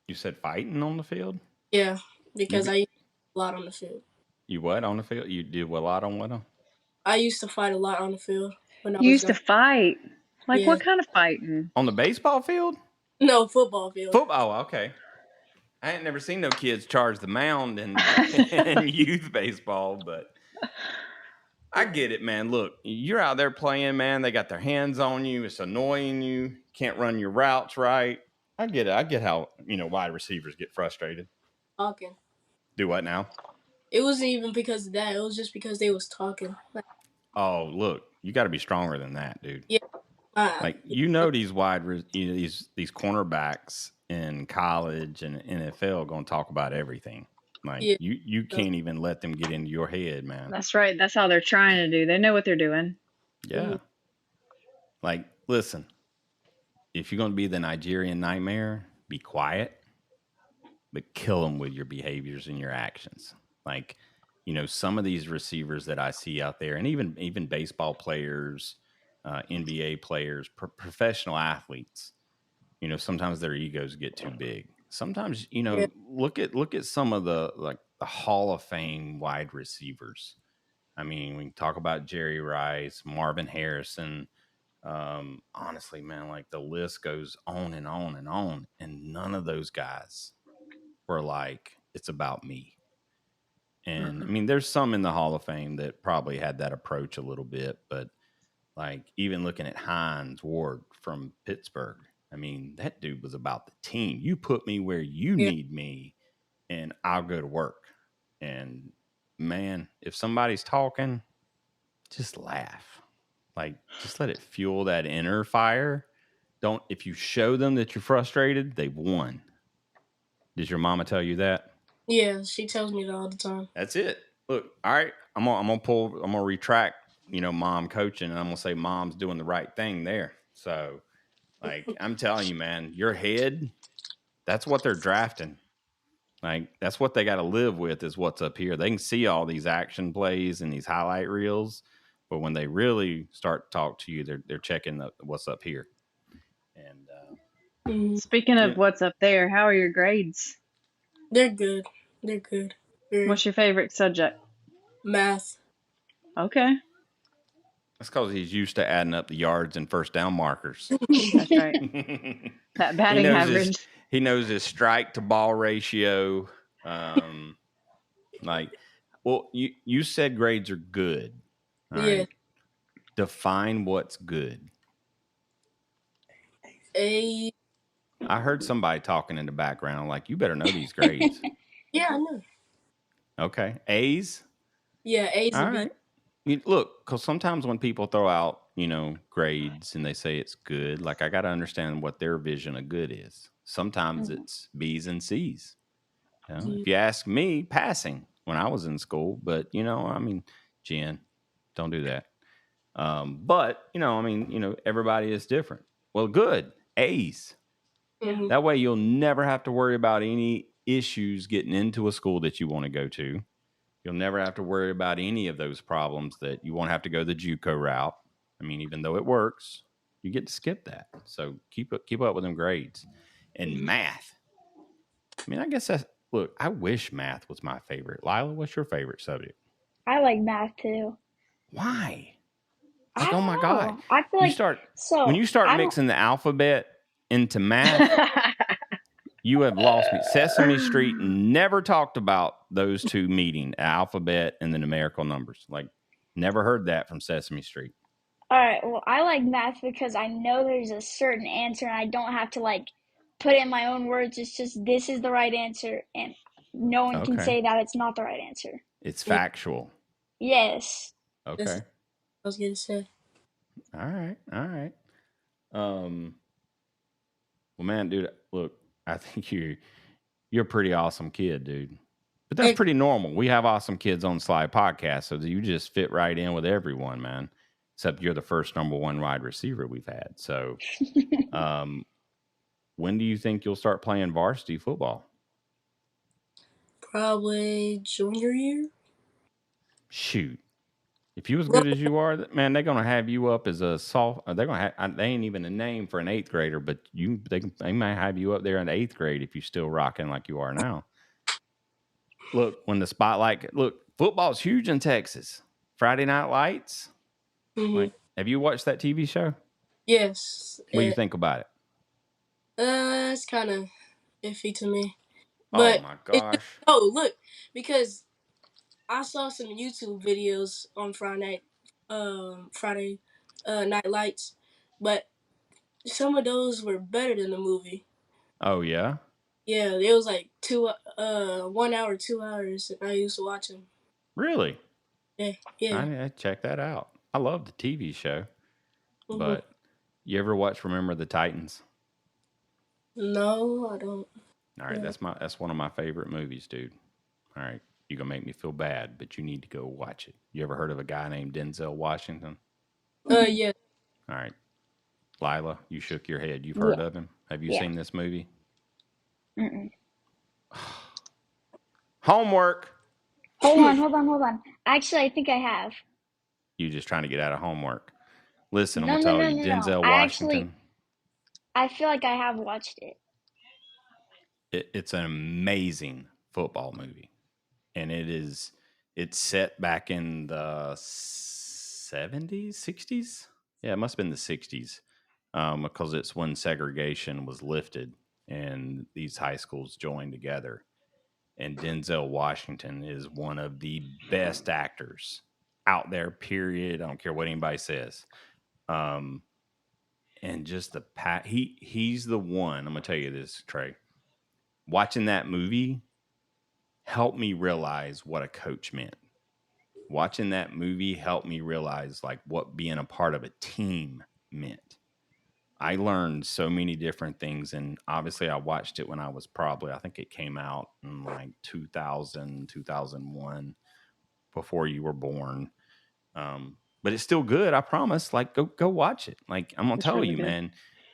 You said fighting on the field? Yeah, because I used to fight a lot on the field. You what on the field? You did a lot on what? I used to fight a lot on the field when I was used to fight? What kind of fighting? On the baseball field? No, football field. Football, okay. I ain't never seen no kids charge the mound in youth baseball, but I get it, man. Look, you're out there playing, man. They got their hands on you. It's annoying you. Can't run your routes right. I get it. I get how, wide receivers get frustrated. Talking. Do what now? It wasn't even because of that. It was just because they was talking. Oh, look, you got to be stronger than that, dude. Yeah. Like these these cornerbacks in college and NFL going to talk about everything. Like Yeah. you can't even let them get into your head, man. That's right. That's how they're trying to do. They know what they're doing. Yeah. Mm-hmm. Like, listen, if you're going to be the Nigerian nightmare, be quiet, but kill them with your behaviors and your actions. Like, some of these receivers that I see out there, and even baseball players, NBA players, professional athletes, sometimes their egos get too big. Sometimes, Yeah. look at some of the Hall of Fame wide receivers. I mean, we can talk about Jerry Rice, Marvin Harrison. Honestly, man, like the list goes on and on and on, and none of those guys were like, it's about me. And I mean, there's some in the Hall of Fame that probably had that approach a little bit, but like even looking at Hines Ward from Pittsburgh, I mean, that dude was about the team. You put me where you need me, and I'll go to work. And man, if somebody's talking, just laugh. Like, just let it fuel that inner fire. If you show them that you're frustrated, they've won. Did your mama tell you that? Yeah, she tells me that all the time. That's it. Look, all right, I'm gonna retract, mom coaching, and I'm gonna say mom's doing the right thing there. So, like, I'm telling you, man, your head, that's what they're drafting. Like, that's what they got to live with is what's up here. They can see all these action plays and these highlight reels, but when they really start to talk to you, they're checking what's up here. And Speaking of what's up there, how are your grades? They're good. They're good. What's your favorite subject? Math. Okay. That's because he's used to adding up the yards and first down markers. That's right. That batting average. He knows his strike to ball ratio. You said grades are good. All right. Yeah. Define what's good. A. I heard somebody talking in the background. Like, you better know these grades. Yeah, I know. Okay. A's? Yeah, A's All and right. Look, because sometimes when people throw out, grades and they say it's good, like I got to understand what their vision of good is. Sometimes it's B's and C's. If you ask me, passing when I was in school, but Jen, don't do that. But everybody is different. Well, good. A's. Mm-hmm. That way you'll never have to worry about any issues getting into a school that you want to go to. You'll never have to worry about any of those problems that you won't have to go the JUCO route. I mean, even though it works, you get to skip that. So keep up with them grades. And math. I mean, I guess I wish math was my favorite. Lila, what's your favorite subject? I like math too. Why? Like, oh my God. I feel like when you start mixing the alphabet into math, you have lost me. Sesame Street never talked about those two meeting, alphabet and the numerical numbers. Like, never heard that from Sesame Street. All right. Well, I like math because I know there's a certain answer and I don't have to put it in my own words. It's just this is the right answer and no one can say that it's not the right answer. It's factual. Yes. Okay. That's what I was going to say. All right. Well, man, dude, look, I think you're a pretty awesome kid, dude. But that's pretty normal. We have awesome kids on the Slide podcast, so you just fit right in with everyone, man. Except you're the first number one wide receiver we've had. So, when do you think you'll start playing varsity football? Probably junior year. Shoot. If you as good as you are, man, they're gonna have you up as a soft. They're gonna have. They ain't even a name for an 8th grader, but they might have you up there in the 8th grade if you're still rocking like you are now. Look, when the spotlight. Football's huge in Texas. Friday Night Lights. Mm-hmm. Have you watched that TV show? Yes. What do you think about it? It's kind of iffy to me. But oh my gosh! Look, because I saw some YouTube videos on Friday Night Lights, but some of those were better than the movie. Oh yeah. Yeah, it was like 1 hour, 2 hours, and I used to watch them. Really? Yeah. I check that out. I love the TV show, Mm-hmm. but you ever watch Remember the Titans? No, I don't. All right, that's one of my favorite movies, dude. All right, you're gonna make me feel bad, but you need to go watch it. You ever heard of a guy named Denzel Washington? Yeah. All right, Lila, you shook your head. You've Yeah. heard of him? Have you seen this movie? Mm-mm. Homework. Hold on. Actually, I think I have. You just trying to get out of homework. Listen, I'm No, gonna no, tell no, you, no, no. Denzel I actually, Washington. I feel like I have watched it. It's an amazing football movie, and it's set back in the 70s, 60s. Yeah, it must have been the 60s, because it's when segregation was lifted and these high schools joined together. And Denzel Washington is one of the best actors out there. Period. I don't care what anybody says. And just he's the one. I'm gonna tell you this, Trey. Watching that movie helped me realize what a coach meant. Watching that movie helped me realize like what being a part of a team meant. I learned so many different things, and obviously I watched it when I was I think it came out in like 2000, 2001, before you were born. But it's still good, I promise. Like go watch it. Like I'm gonna tell really you, good. man,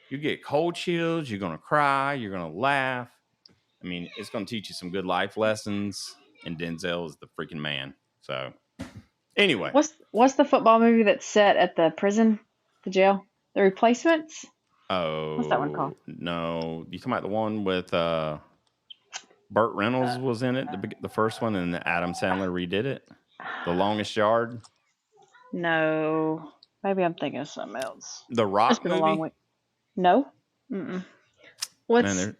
you get cold chills, you're gonna cry, you're gonna laugh. I mean, it's gonna teach you some good life lessons, and Denzel is the freaking man. So anyway. What's the football movie that's set at the prison, the jail? The Replacements? What's that one called? Oh no! You talking about the one with Burt Reynolds was in it, the first one, and Adam Sandler redid it. The Longest Yard. No, maybe I'm thinking of something else. The It's Rock been a long movie. week. No. Mm-mm. What's Man,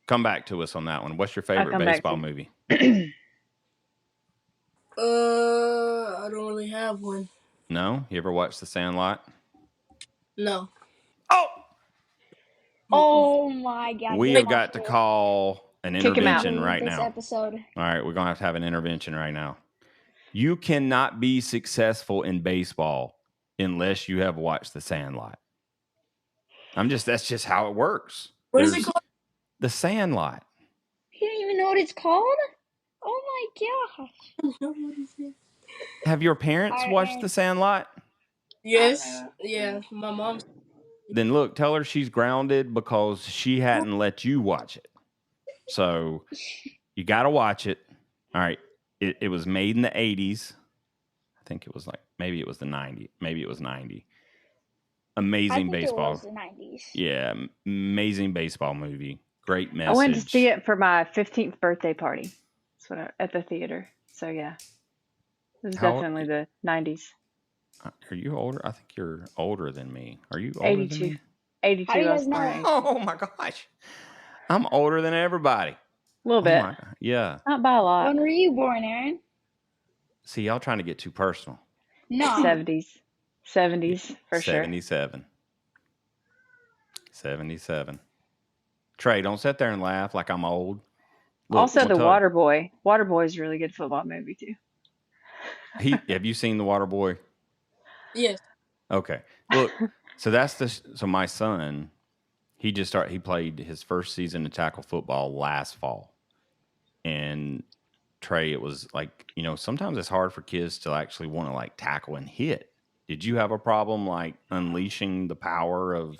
come back to us on that one. What's your favorite come back baseball to movie? I don't really have one. No, you ever watched The Sandlot? No. Oh my God! We get have my got to foot. call an Kick him out. intervention right This now. episode. All right, we're gonna have an intervention right now. You cannot be successful in baseball unless you have watched The Sandlot. That's just how it works. What is it called? The Sandlot. You don't even know what it's called? Oh my gosh! Have your parents watched The Sandlot? Yes. Yeah, my mom's. Then look, tell her she's grounded because she hadn't let you watch it. So you got to watch it. All right. It was made in the 80s. I think it was maybe it was the 90s. Maybe it was 90. Amazing baseball. It was the 90s. Yeah. Amazing baseball movie. Great message. I went to see it for my 15th birthday party. That's what at the theater. So yeah, it was definitely the 90s. Are you older? I think you're older than me. Are you older 82. than me? 82. How do you I guys was know? born. Oh my gosh. I'm older than everybody. A little bit. Yeah. Not by a lot. When were you born, Aaron? See, y'all trying to get too personal. No. 70s. 70s for 77. 77. Trey, don't sit there and laugh like I'm old. Look, also, The Waterboy. Waterboy is a really good football movie, too. Have you seen The Waterboy? Yes. Okay. Look, so my son, he played his first season of tackle football last fall. And Trey, it was like, sometimes it's hard for kids to actually want to like tackle and hit. Did you have a problem like unleashing the power of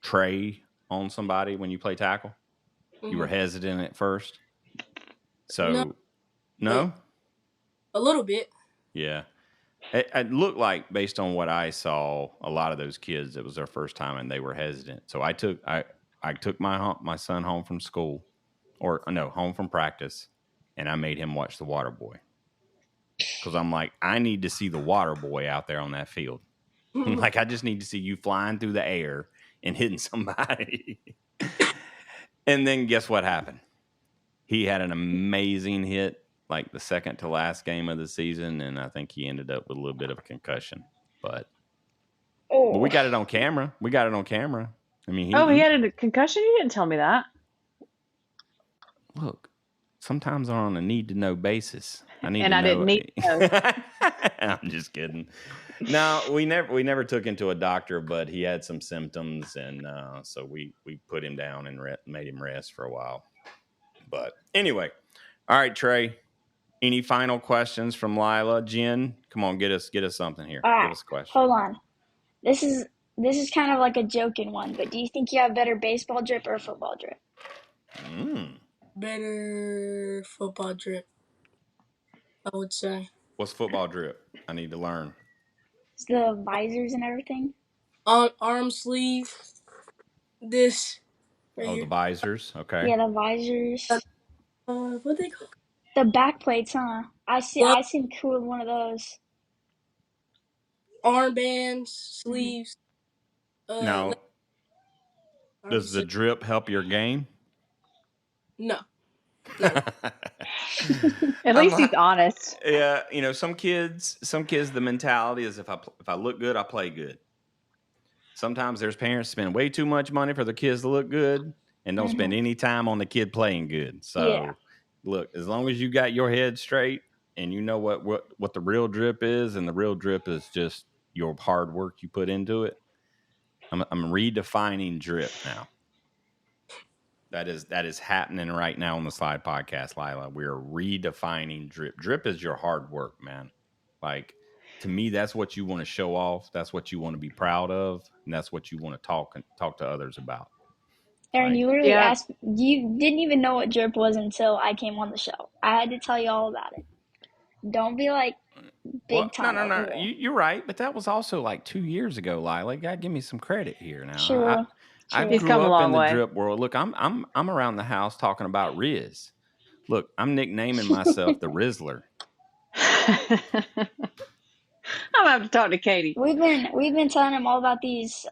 Trey on somebody when you play tackle? Mm-hmm. You were hesitant at first? So, no? A little bit. Yeah. It looked like, based on what I saw, a lot of those kids, it was their first time and they were hesitant. So I took my son home from school, home from practice, and I made him watch The Waterboy. Because I'm like, I need to see The Waterboy out there on that field. Like, I just need to see you flying through the air and hitting somebody. And then guess what happened? he had an amazing hit, like the second to last game of the season, and I think he ended up with a little bit of a concussion. But we got it on camera. I mean, he had a concussion? You didn't tell me that. Look, sometimes on a need-to-know basis. I didn't need to know. I'm just kidding. No, we never took him to a doctor, but he had some symptoms, and so we put him down and made him rest for a while. But anyway, all right, Trey. Any final questions from Lila? Jen, come on, get us something here. All right, give us a question. Hold on. This is kind of like a joking one, but do you think you have better baseball drip or football drip? Better football drip, I would say. What's football drip? I need to learn. It's the visors and everything. Arm sleeve. This. Right here. The visors. Okay. Yeah, the visors. What they call? The back plates, huh? I seen cool with one of those. Armbands, sleeves. Now, does the drip help your game? No. At least he's honest. Yeah, some kids, the mentality is if I look good, I play good. Sometimes there's parents spend way too much money for the kids to look good and don't spend any time on the kid playing good. So, Look, as long as you got your head straight and you know what the real drip is, and the real drip is just your hard work you put into it. I'm redefining drip now. That is happening right now on the Slide Podcast, Lila. We're redefining drip. Drip is your hard work, man. Like, to me, that's what you want to show off. That's what you want to be proud of, and that's what you want to talk to others about. Aaron, you literally asked. You didn't even know what drip was until I came on the show. I had to tell you all about it. Don't be like big time. No. You're right, but that was also like 2 years ago, Lila. You gotta give me some credit here now. True. I grew up in the drip world. Look, I'm around the house talking about Riz. Look, I'm nicknaming myself the Rizzler. I'm gonna have to talk to Katie. We've been telling him all about these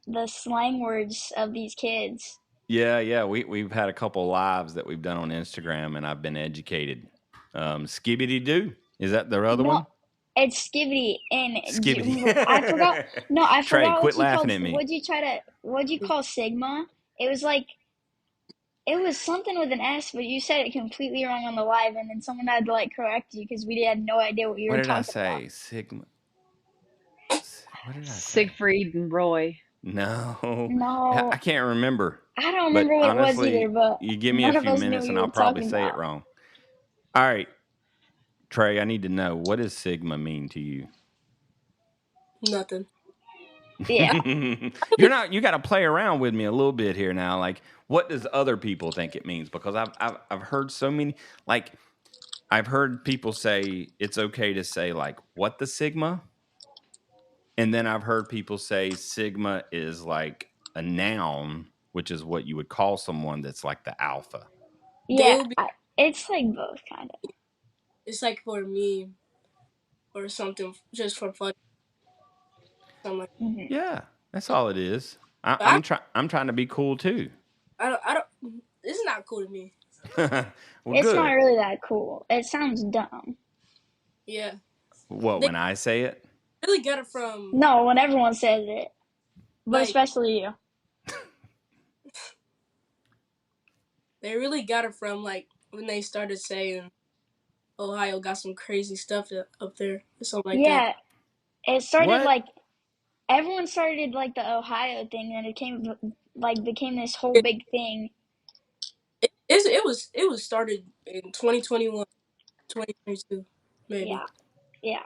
the slang words of these kids. Yeah. We've had a couple lives that we've done on Instagram, and I've been educated. Skibbity doo. Is that the other one? It's skibbity and skibbity. I forgot. No, I Trey, forgot quit what you laughing called. at me. What'd you call sigma? It was something with an S, but you said it completely wrong on the live, and then someone had to correct you because we had no idea what you were talking about. What did I say? Sigma. What did I say? Siegfried and Roy. No. I can't remember. I don't remember what honestly, it was either, but you give me a few minutes and I'll probably say it wrong. All right. Trey, I need to know, what does Sigma mean to you? Nothing. Yeah. You got to play around with me a little bit here now. Like, what does other people think it means? Because I've heard so many, I've heard people say it's okay to say what the Sigma? And then I've heard people say Sigma is like a noun, which is what you would call someone that's like the alpha. Yeah, it's like both, kind of. It's like for a meme or something, just for fun. Yeah, that's all it is. I'm trying to be cool too. I don't. It's not cool to me. Well, it's not really that cool. It sounds dumb. Yeah. When I say it? Really got it from. No, when everyone says it, but especially you. They really got it from when they started saying Ohio got some crazy stuff up there or something like that. Yeah, it started everyone started the Ohio thing, and it became this whole big thing. It was started in 2021, 2022, maybe. Yeah.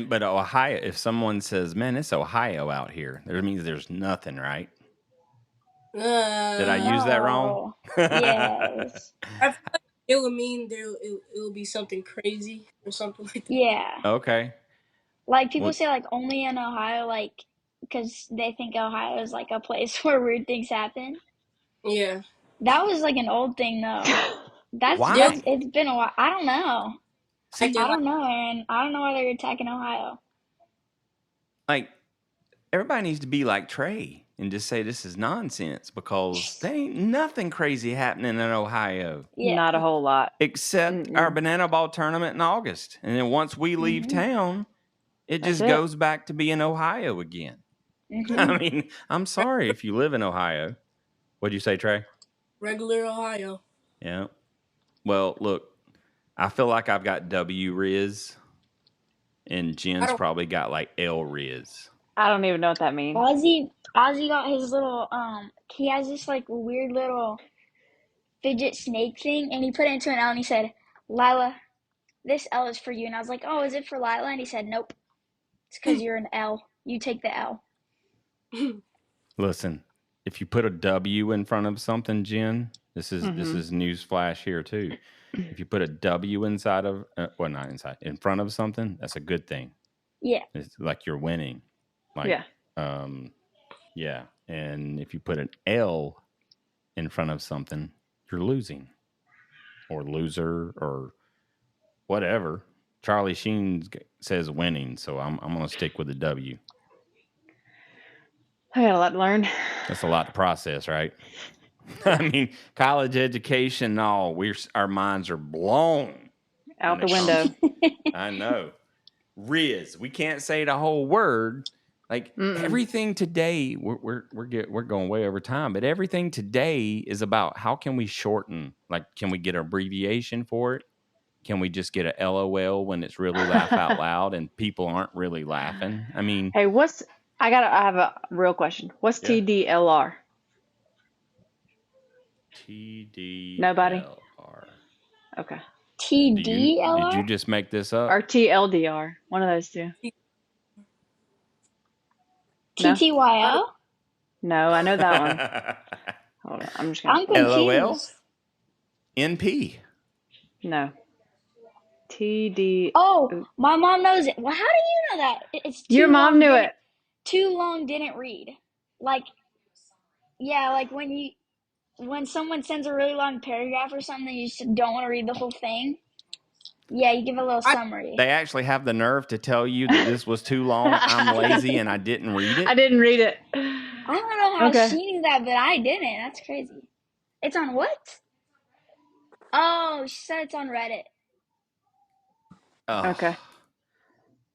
But Ohio, if someone says, "Man, it's Ohio out here," that means there's nothing, right? Did I use that wrong? Yes. I feel like it would mean it will be something crazy or something like that. Yeah. Okay. People say only in Ohio, because they think Ohio is a place where weird things happen. Yeah. That was an old thing though. Why? It's been a while. I don't know. I don't know, Aaron. I don't know why they're attacking Ohio. Everybody needs to be like Trey and just say this is nonsense because there ain't nothing crazy happening in Ohio. Yeah. Not a whole lot. Except our banana ball tournament in August. And then once we leave town, it just goes back to being Ohio again. I mean, I'm sorry if you live in Ohio. What'd you say, Trey? Regular Ohio. Yeah. Well, look, I feel like I've got W Riz, and Jen's probably got like L Riz. I don't even know what that means. Ozzy got his little he has this like weird little fidget snake thing, and he put it into an L, and he said, "Lila, this L is for you." And I was like, "Oh, is it for Lila?" And he said, "Nope, it's because you're an L. You take the L." Listen, if you put a W in front of something, Jen, this is news flash here too. If you put a W inside of, not inside, in front of something, that's a good thing. Yeah. It's like you're winning. Like, yeah. And if you put an L in front of something, you're losing or loser or whatever. Charlie Sheen says winning, so I'm going to stick with the W. I got a lot to learn. That's a lot to process, right? I mean, college education and all, our minds are blown out the window. I know. Riz, we can't say the whole word. Like everything today, we're going way over time, but everything today is about how can we shorten? Like, can we get an abbreviation for it? Can we just get a LOL when it's really laugh out loud and people aren't really laughing? I mean, hey, I have a real question. What's TDLR? TDLR. Nobody? Okay. TDLR? Did you just make this up? Or TLDR? One of those two. TTYL? No, I know that one. Hold on, I'm just gonna. I'm confused. LOL? NP? No. TD. Oh, my mom knows it. Well, how do you know that? It's your mom knew it. Too long didn't read. Like, yeah, like when someone sends a really long paragraph or something, you just don't want to read the whole thing. Yeah, you give a little summary. They actually have the nerve to tell you that this was too long. I'm lazy and I didn't read it. I didn't read it. I don't know how she knew that, but I didn't. That's crazy. It's on what? Oh, she said it's on Reddit. Oh, okay.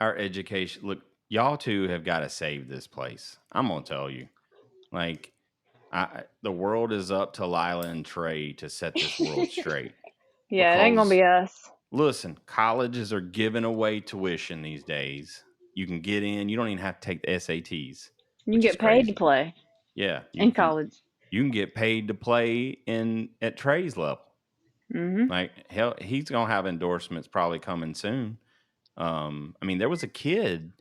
Our education. Look, y'all two have got to save this place. I'm going to tell you. Like, the world is up to Lila and Trey to set this world straight. Yeah, it ain't going to be us. Listen, colleges are giving away tuition these days. You can get in. You don't even have to take the SATs. You can get paid to play. Yeah. In college. You can get paid to play at Trey's level. Mm-hmm. Like, hell, he's going to have endorsements probably coming soon. I mean, there was a kid,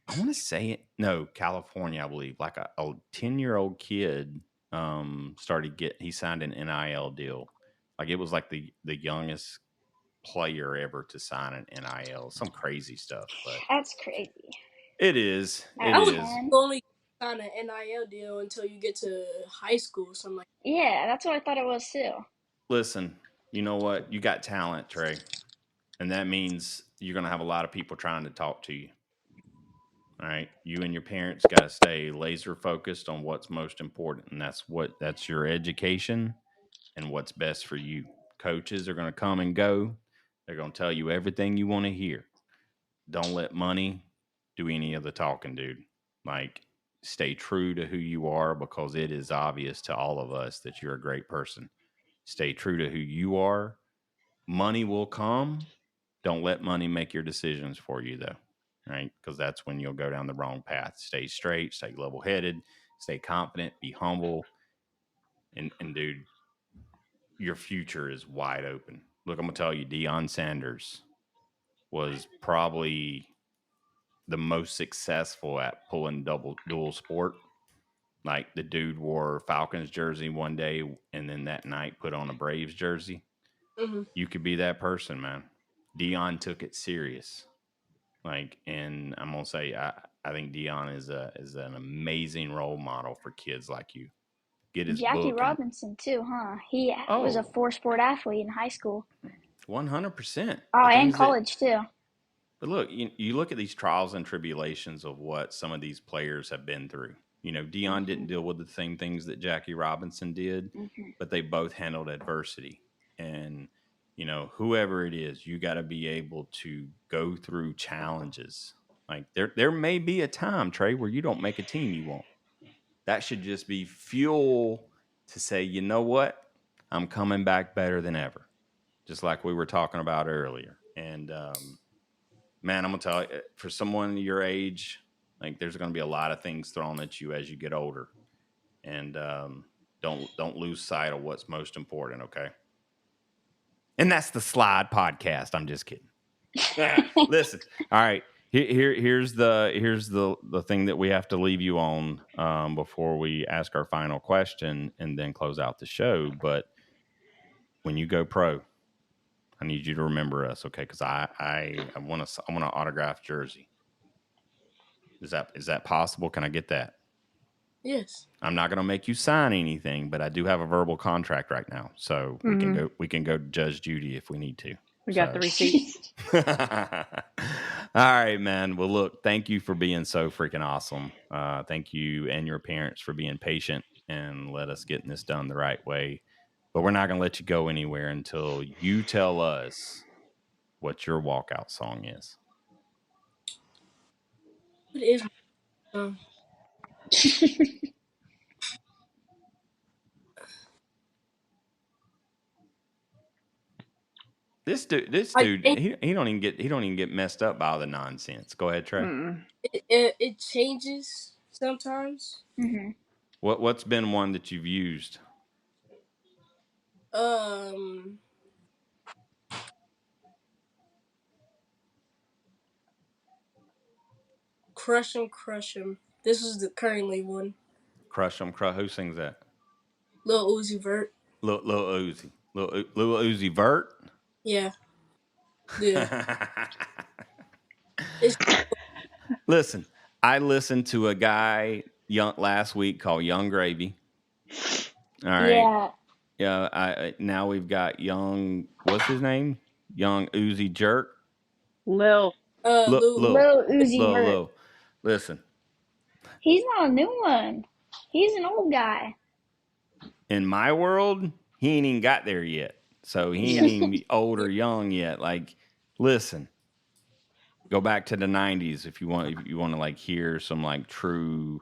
I want to say it. No, California, I believe. Like a 10-year-old kid he signed an NIL deal. Like, it was like the youngest player ever to sign an NIL, some crazy stuff. But that's crazy. It is. You only sign an NIL deal until you get to high school or something like that. Yeah, that's what I thought it was too. Listen, you know what? You got talent, Trey. And that means you're going to have a lot of people trying to talk to you. All right. You and your parents got to stay laser focused on what's most important. And that's your education and what's best for you. Coaches are going to come and go. They're going to tell you everything you want to hear. Don't let money do any of the talking, dude. Like, stay true to who you are because it is obvious to all of us that you're a great person. Stay true to who you are. Money will come. Don't let money make your decisions for you, though, right? Because that's when you'll go down the wrong path. Stay straight, stay level-headed, stay confident, be humble. And dude, your future is wide open. Look, I'm going to tell you, Deion Sanders was probably the most successful at pulling dual sport. Like, the dude wore Falcons jersey one day and then that night put on a Braves jersey. Mm-hmm. You could be that person, man. Deion took it serious. Like, and I'm gonna say, I think Deion is an amazing role model for kids like you. Get his Jackie book Robinson too, huh? He was a 4-sport athlete in high school. 100%. Oh, and college too. But look, you look at these trials and tribulations of what some of these players have been through. Dion didn't deal with the same things that Jackie Robinson did, but they both handled adversity. And, whoever it is, you got to be able to go through challenges. Like there may be a time, Trey, where you don't make a team you want. That should just be fuel to say, you know what? I'm coming back better than ever. Just like we were talking about earlier. And, man, I'm going to tell you, for someone your age, like there's going to be a lot of things thrown at you as you get older. And don't lose sight of what's most important, okay? And that's the Slide Podcast. I'm just kidding. Listen, all right. Here's the thing that we have to leave you on before we ask our final question and then close out the show. But when you go pro, I need you to remember us, okay? Because I want an autographed jersey. Is that possible? Can I get that? Yes. I'm not going to make you sign anything, but I do have a verbal contract right now, so we can go to Judge Judy if we need to. We got the receipts. All right, man. Well, look, thank you for being so freaking awesome. Thank you and your parents for being patient and let us getting this done the right way. But we're not going to let you go anywhere until you tell us what your walkout song is. What is my song? This dude, he don't even get messed up by all the nonsense. Go ahead, Trey. It changes sometimes. What's been one that you've used? Crush 'em, crush 'em. This is the currently one. Crush 'em, crush. Who sings that? Lil Uzi Vert. Lil Uzi. Lil Uzi Vert? Yeah. Listen, I listened to a guy last week called Young Gravy. All right. Yeah. Now we've got Young. What's his name? Young Uzi Jerk. Lil Uzi Vert. Lil. Listen. He's not a new one. He's an old guy. In my world, he ain't even got there yet. So he ain't even old or young yet. Like, listen. Go back to the 90s if you want to like hear some like true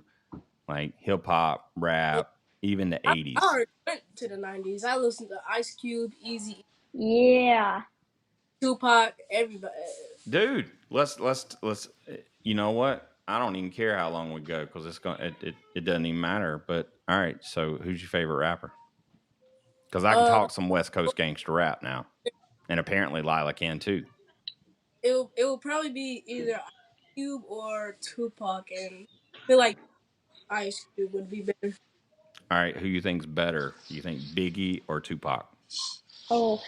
like hip hop, rap, even the 80s. I already went to the 90s. I listened to Ice Cube, Easy. Yeah. Tupac, everybody. Dude, let's you know what? I don't even care how long we go because it doesn't even matter. But all right, so who's your favorite rapper? Because I can talk some West Coast gangster rap now, and apparently Lila can too. It will probably be either Ice Cube or Tupac, and I feel like Ice Cube would be better. All right, who you think's better? You think Biggie or Tupac? Oh,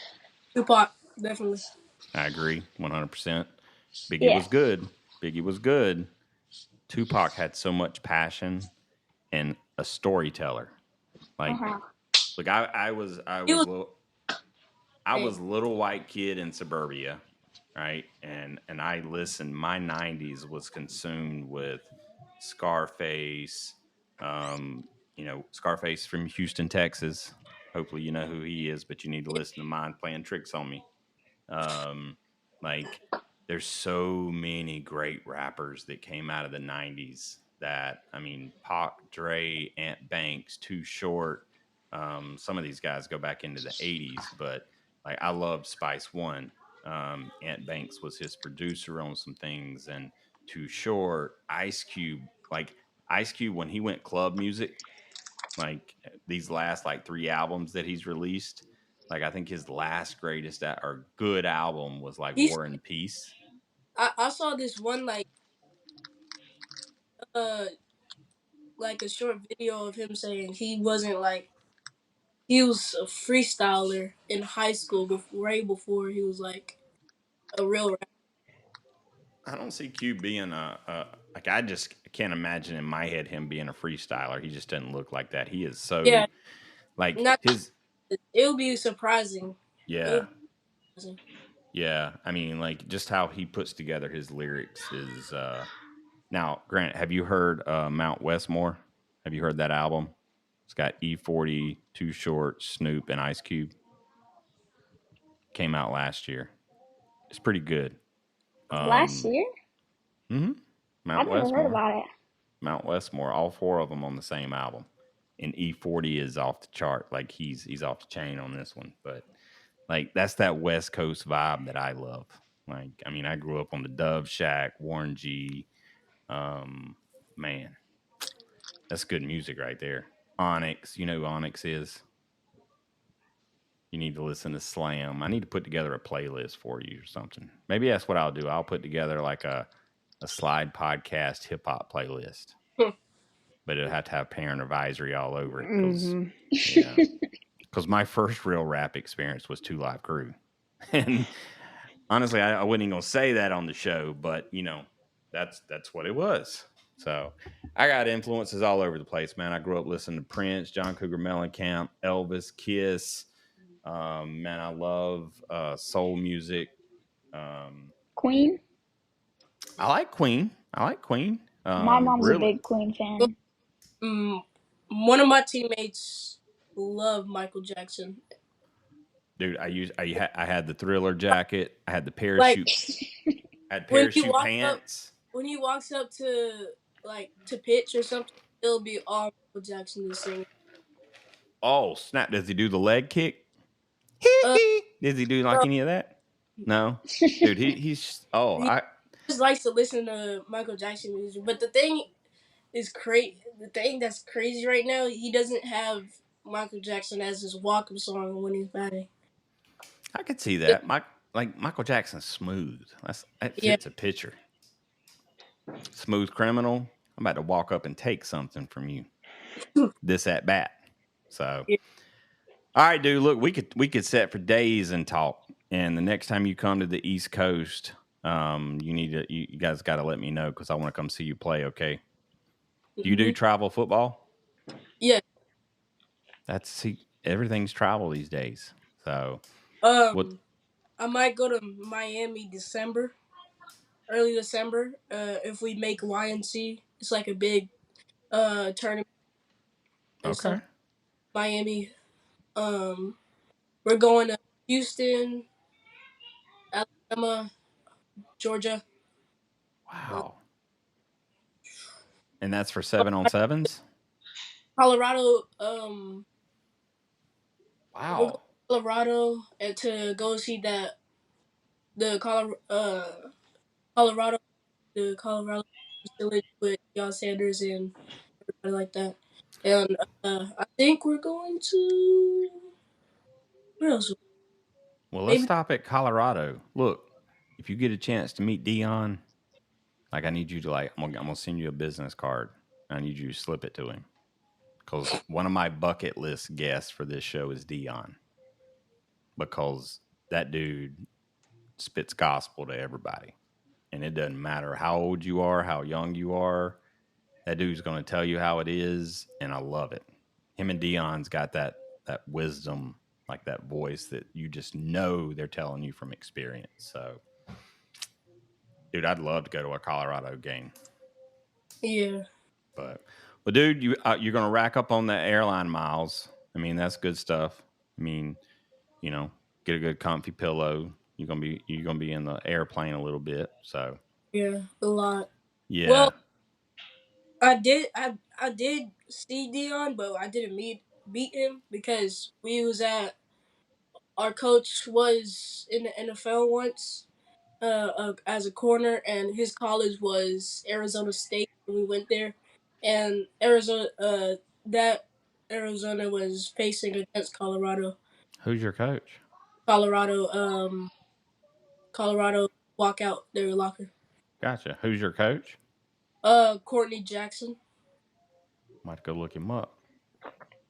Tupac, definitely. I agree, 100%. Biggie was good. Biggie was good. Tupac had so much passion and a storyteller. Like, look, I was little white kid in suburbia, right? And I listened. My 90s was consumed with Scarface. Scarface from Houston, Texas. Hopefully you know who he is, but you need to listen to Mine Playing Tricks on Me. Like there's so many great rappers that came out of the 90s that, I mean, Pac, Dre, Ant Banks, Too Short. Some of these guys go back into the 80s, but like I loved Spice One. Ant Banks was his producer on some things, and Too Short, Ice Cube. Like Ice Cube, when he went club music, like these last like 3 albums that he's released, like I think his last greatest or good album was like War and Peace. I saw this one like a short video of him saying he wasn't like he was a freestyler in high school right before he was like a real rapper. I don't see Q being like I just can't imagine in my head him being a freestyler. He just doesn't look like that. He is so like it'll be surprising. Yeah. Yeah, I mean, like just how he puts together his lyrics is. Now, Grant, have you heard Mount Westmore? Have you heard that album? It's got E40, Too Short, Snoop, and Ice Cube. Came out last year. It's pretty good. Last year? Mm-hmm. I never heard about it. Mount Westmore, all 4 of them on the same album. And E40 is off the chart. Like he's off the chain on this one. But like that's that West Coast vibe that I love. Like, I mean, I grew up on the Dove Shack, Warren G. Man, that's good music right there. Onyx, you know who Onyx is? You need to listen to Slam. I need to put together a playlist for you or something. Maybe that's what I'll do. I'll put together like a slide podcast hip hop playlist. But it'll have to have parent advisory all over it. Because my first real rap experience was 2 Live Crew. And honestly, I wasn't even going to say that on the show, but that's what it was. So I got influences all over the place, man. I grew up listening to Prince, John Cougar Mellencamp, Elvis, Kiss. Man, I love soul music. Queen? I like Queen. My mom's a big Queen fan. One of my teammates loved Michael Jackson. Dude, I had the Thriller jacket. I had the parachute. I had parachute pants. When he walks up to pitch or something, it'll be all Michael Jackson to sing. Oh snap! Does he do the leg kick? Does he do any of that? No, dude. He's I just likes to listen to Michael Jackson music. But the thing is crazy. The thing that's crazy right now, he doesn't have Michael Jackson as his walk-up song when he's batting. I could see that. Michael Jackson's smooth. That fits a pitcher. Smooth criminal. I'm about to walk up and take something from you. This at bat. So, all right, dude. Look, we could sit for days and talk. And the next time you come to the East Coast, you guys got to let me know because I want to come see you play. Okay. Do you do travel football? Yeah. Everything's travel these days. So, I might go to Miami early December. If we make YNC, it's like a big tournament. Okay. Miami. We're going to Houston, Alabama, Georgia. Wow. And that's for 7-on-7s? Colorado. Wow. Colorado, and to go see the Colorado facility with Deion Sanders and everybody like that. And I think we're going to where else? Well, let's stop at Colorado. Look, if you get a chance to meet Deion, I need you to I'm gonna send you a business card. I need you to slip it to him because one of my bucket list guests for this show is Deion because that dude spits gospel to everybody, and it doesn't matter how old you are, how young you are. That dude's gonna tell you how it is, and I love it. Him and Deion's got that wisdom, like that voice that you just know they're telling you from experience. So, dude, I'd love to go to a Colorado game. Yeah. Well, dude, you're gonna rack up on the airline miles. I mean, that's good stuff. I mean, get a good comfy pillow. You're gonna be in the airplane a little bit. So yeah, a lot. Yeah. Well, I did see Deion, but I didn't beat him because our coach was in the NFL once as a corner, and his college was Arizona State. We went there, and Arizona was facing against Colorado. Who's your coach? Colorado walk out their locker. Gotcha. Who's your coach? Courtney Jackson. Might go look him up.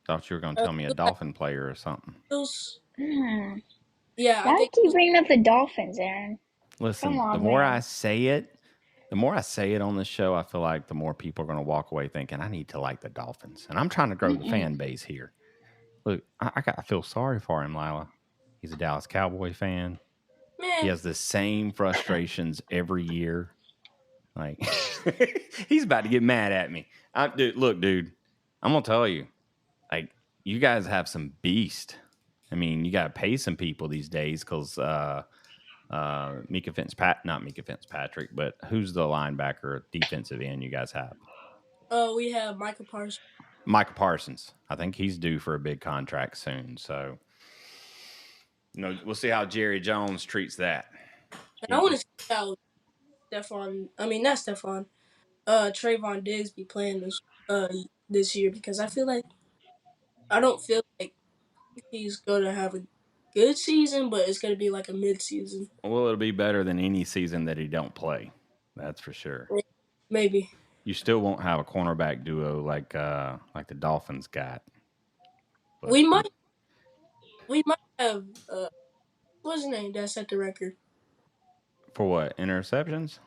Thought you were going to tell me a Dolphin player or something. Yeah, why do you keep bringing up the Dolphins, Aaron? Listen, the more I say it on this show, I feel like the more people are going to walk away thinking I need to like the Dolphins, and I'm trying to grow the fan base here. Look, I feel sorry for him, Lila. He's a Dallas Cowboy fan. Man. He has the same frustrations every year. Like he's about to get mad at me. Dude. I'm gonna tell you, like, you guys have some beast. I mean, you got to pay some people these days because not Mika Fitzpatrick, but who's the linebacker defensive end you guys have? We have Micah Parsons. Micah Parsons. I think he's due for a big contract soon. So, we'll see how Jerry Jones treats that. And I want to see how Trayvon Diggs be playing this year, because I don't feel like he's gonna have a good season, but it's gonna be like a mid-season. Well, it'll be better than any season that he don't play. That's for sure. Maybe. You still won't have a cornerback duo like the Dolphins got. But we might have what's his name that set the record for what, interceptions?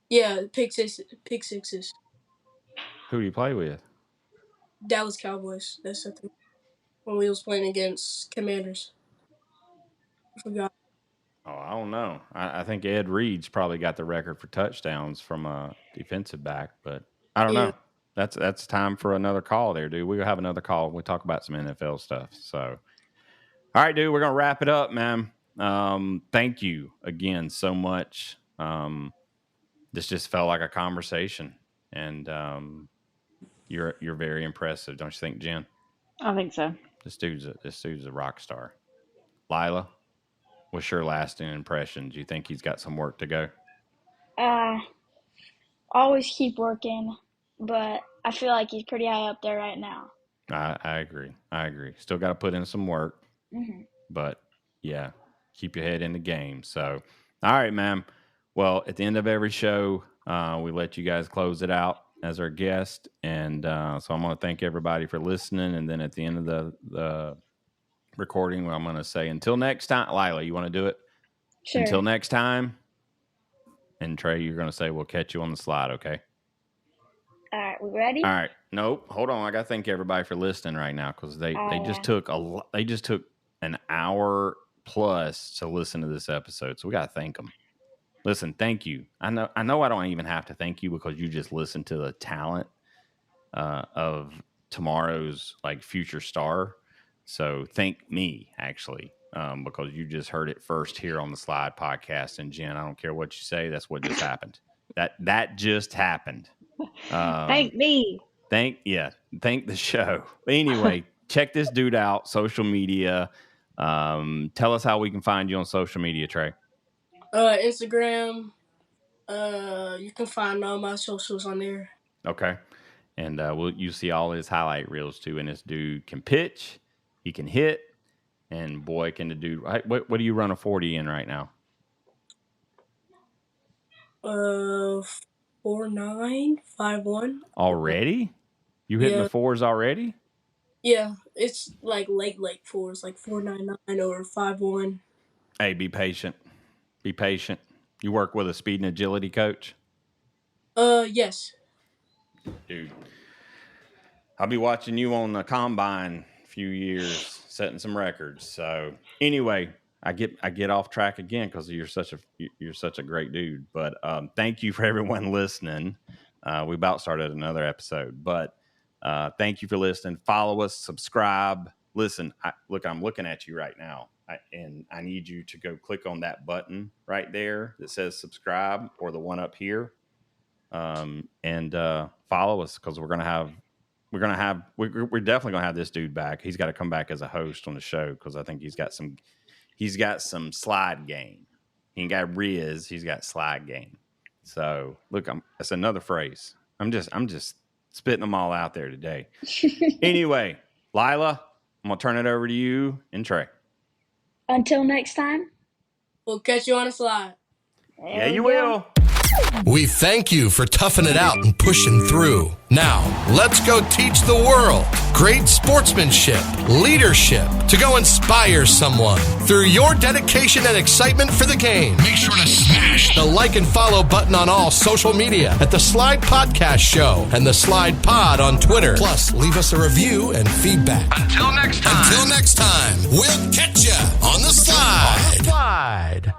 Yeah, pick sixes. Who do you play with? Dallas Cowboys. That's something. When we was playing against Commanders. I forgot. Oh, I don't know. I think Ed Reed's probably got the record for touchdowns from a defensive back, but I don't know. That's time for another call there, dude. We'll have another call. We'll talk about some NFL stuff. So, all right, dude, we're going to wrap it up, man. Thank you again so much. This just felt like a conversation, and you're very impressive, don't you think, Jen? I think so. This dude's a rock star. Lila, what's your lasting impression? Do you think he's got some work to go? Always keep working, but I feel like he's pretty high up there right now. I agree. Still got to put in some work, but yeah, keep your head in the game. So, all right, man. Well, at the end of every show, we let you guys close it out as our guest, and so I'm going to thank everybody for listening. And then at the end of the recording, I'm going to say, until next time. Lila, you want to do it? Sure. Until next time. And Trey, you're going to say, we'll catch you on the slide, okay? All right, we ready? All right. Nope. Hold on. I got to thank everybody for listening right now, because they just took an hour plus to listen to this episode. So we got to thank them. Listen, thank you. I know I don't even have to thank you, because you just listened to the talent of tomorrow's future star. So thank me, actually, because you just heard it first here on the Slide Podcast. And Jen, I don't care what you say, that's what just happened. That just happened. Thank me. Thank the show. Anyway, check this dude out. Social media. Tell us how we can find you on social media, Trey. Instagram. You can find all my socials on there. Okay. And you see all his highlight reels too. And this dude can pitch, he can hit, and boy, can the dude. What do you run a 40 in right now? 4.951. Already? You hitting the fours already? Yeah, it's like late fours, like 4.99 or 5.1. Hey, be patient. Be patient. You work with a speed and agility coach? Yes. Dude, I'll be watching you on the combine a few years, setting some records. So anyway, I get off track again because you're such a great dude. But thank you for everyone listening. We about started another episode, but thank you for listening. Follow us, subscribe. Listen, I'm looking at you right now. And I need you to go click on that button right there that says subscribe, or the one up here, and follow us, because we're definitely gonna have this dude back. He's got to come back as a host on the show, because I think he's got some slide game. He ain't got Riz, he's got slide game. So look, that's another phrase. I'm just spitting them all out there today. Anyway, Lila, I'm gonna turn it over to you and Trey. Until next time, we'll catch you on the slide. Yeah, you will. We thank you for toughing it out and pushing through. Now, let's go teach the world great sportsmanship, leadership, to go inspire someone through your dedication and excitement for the game. Make sure to smash the like and follow button on all social media at The Slide Podcast Show and The Slide Pod on Twitter. Plus, leave us a review and feedback. Until next time, we'll catch you on the slide.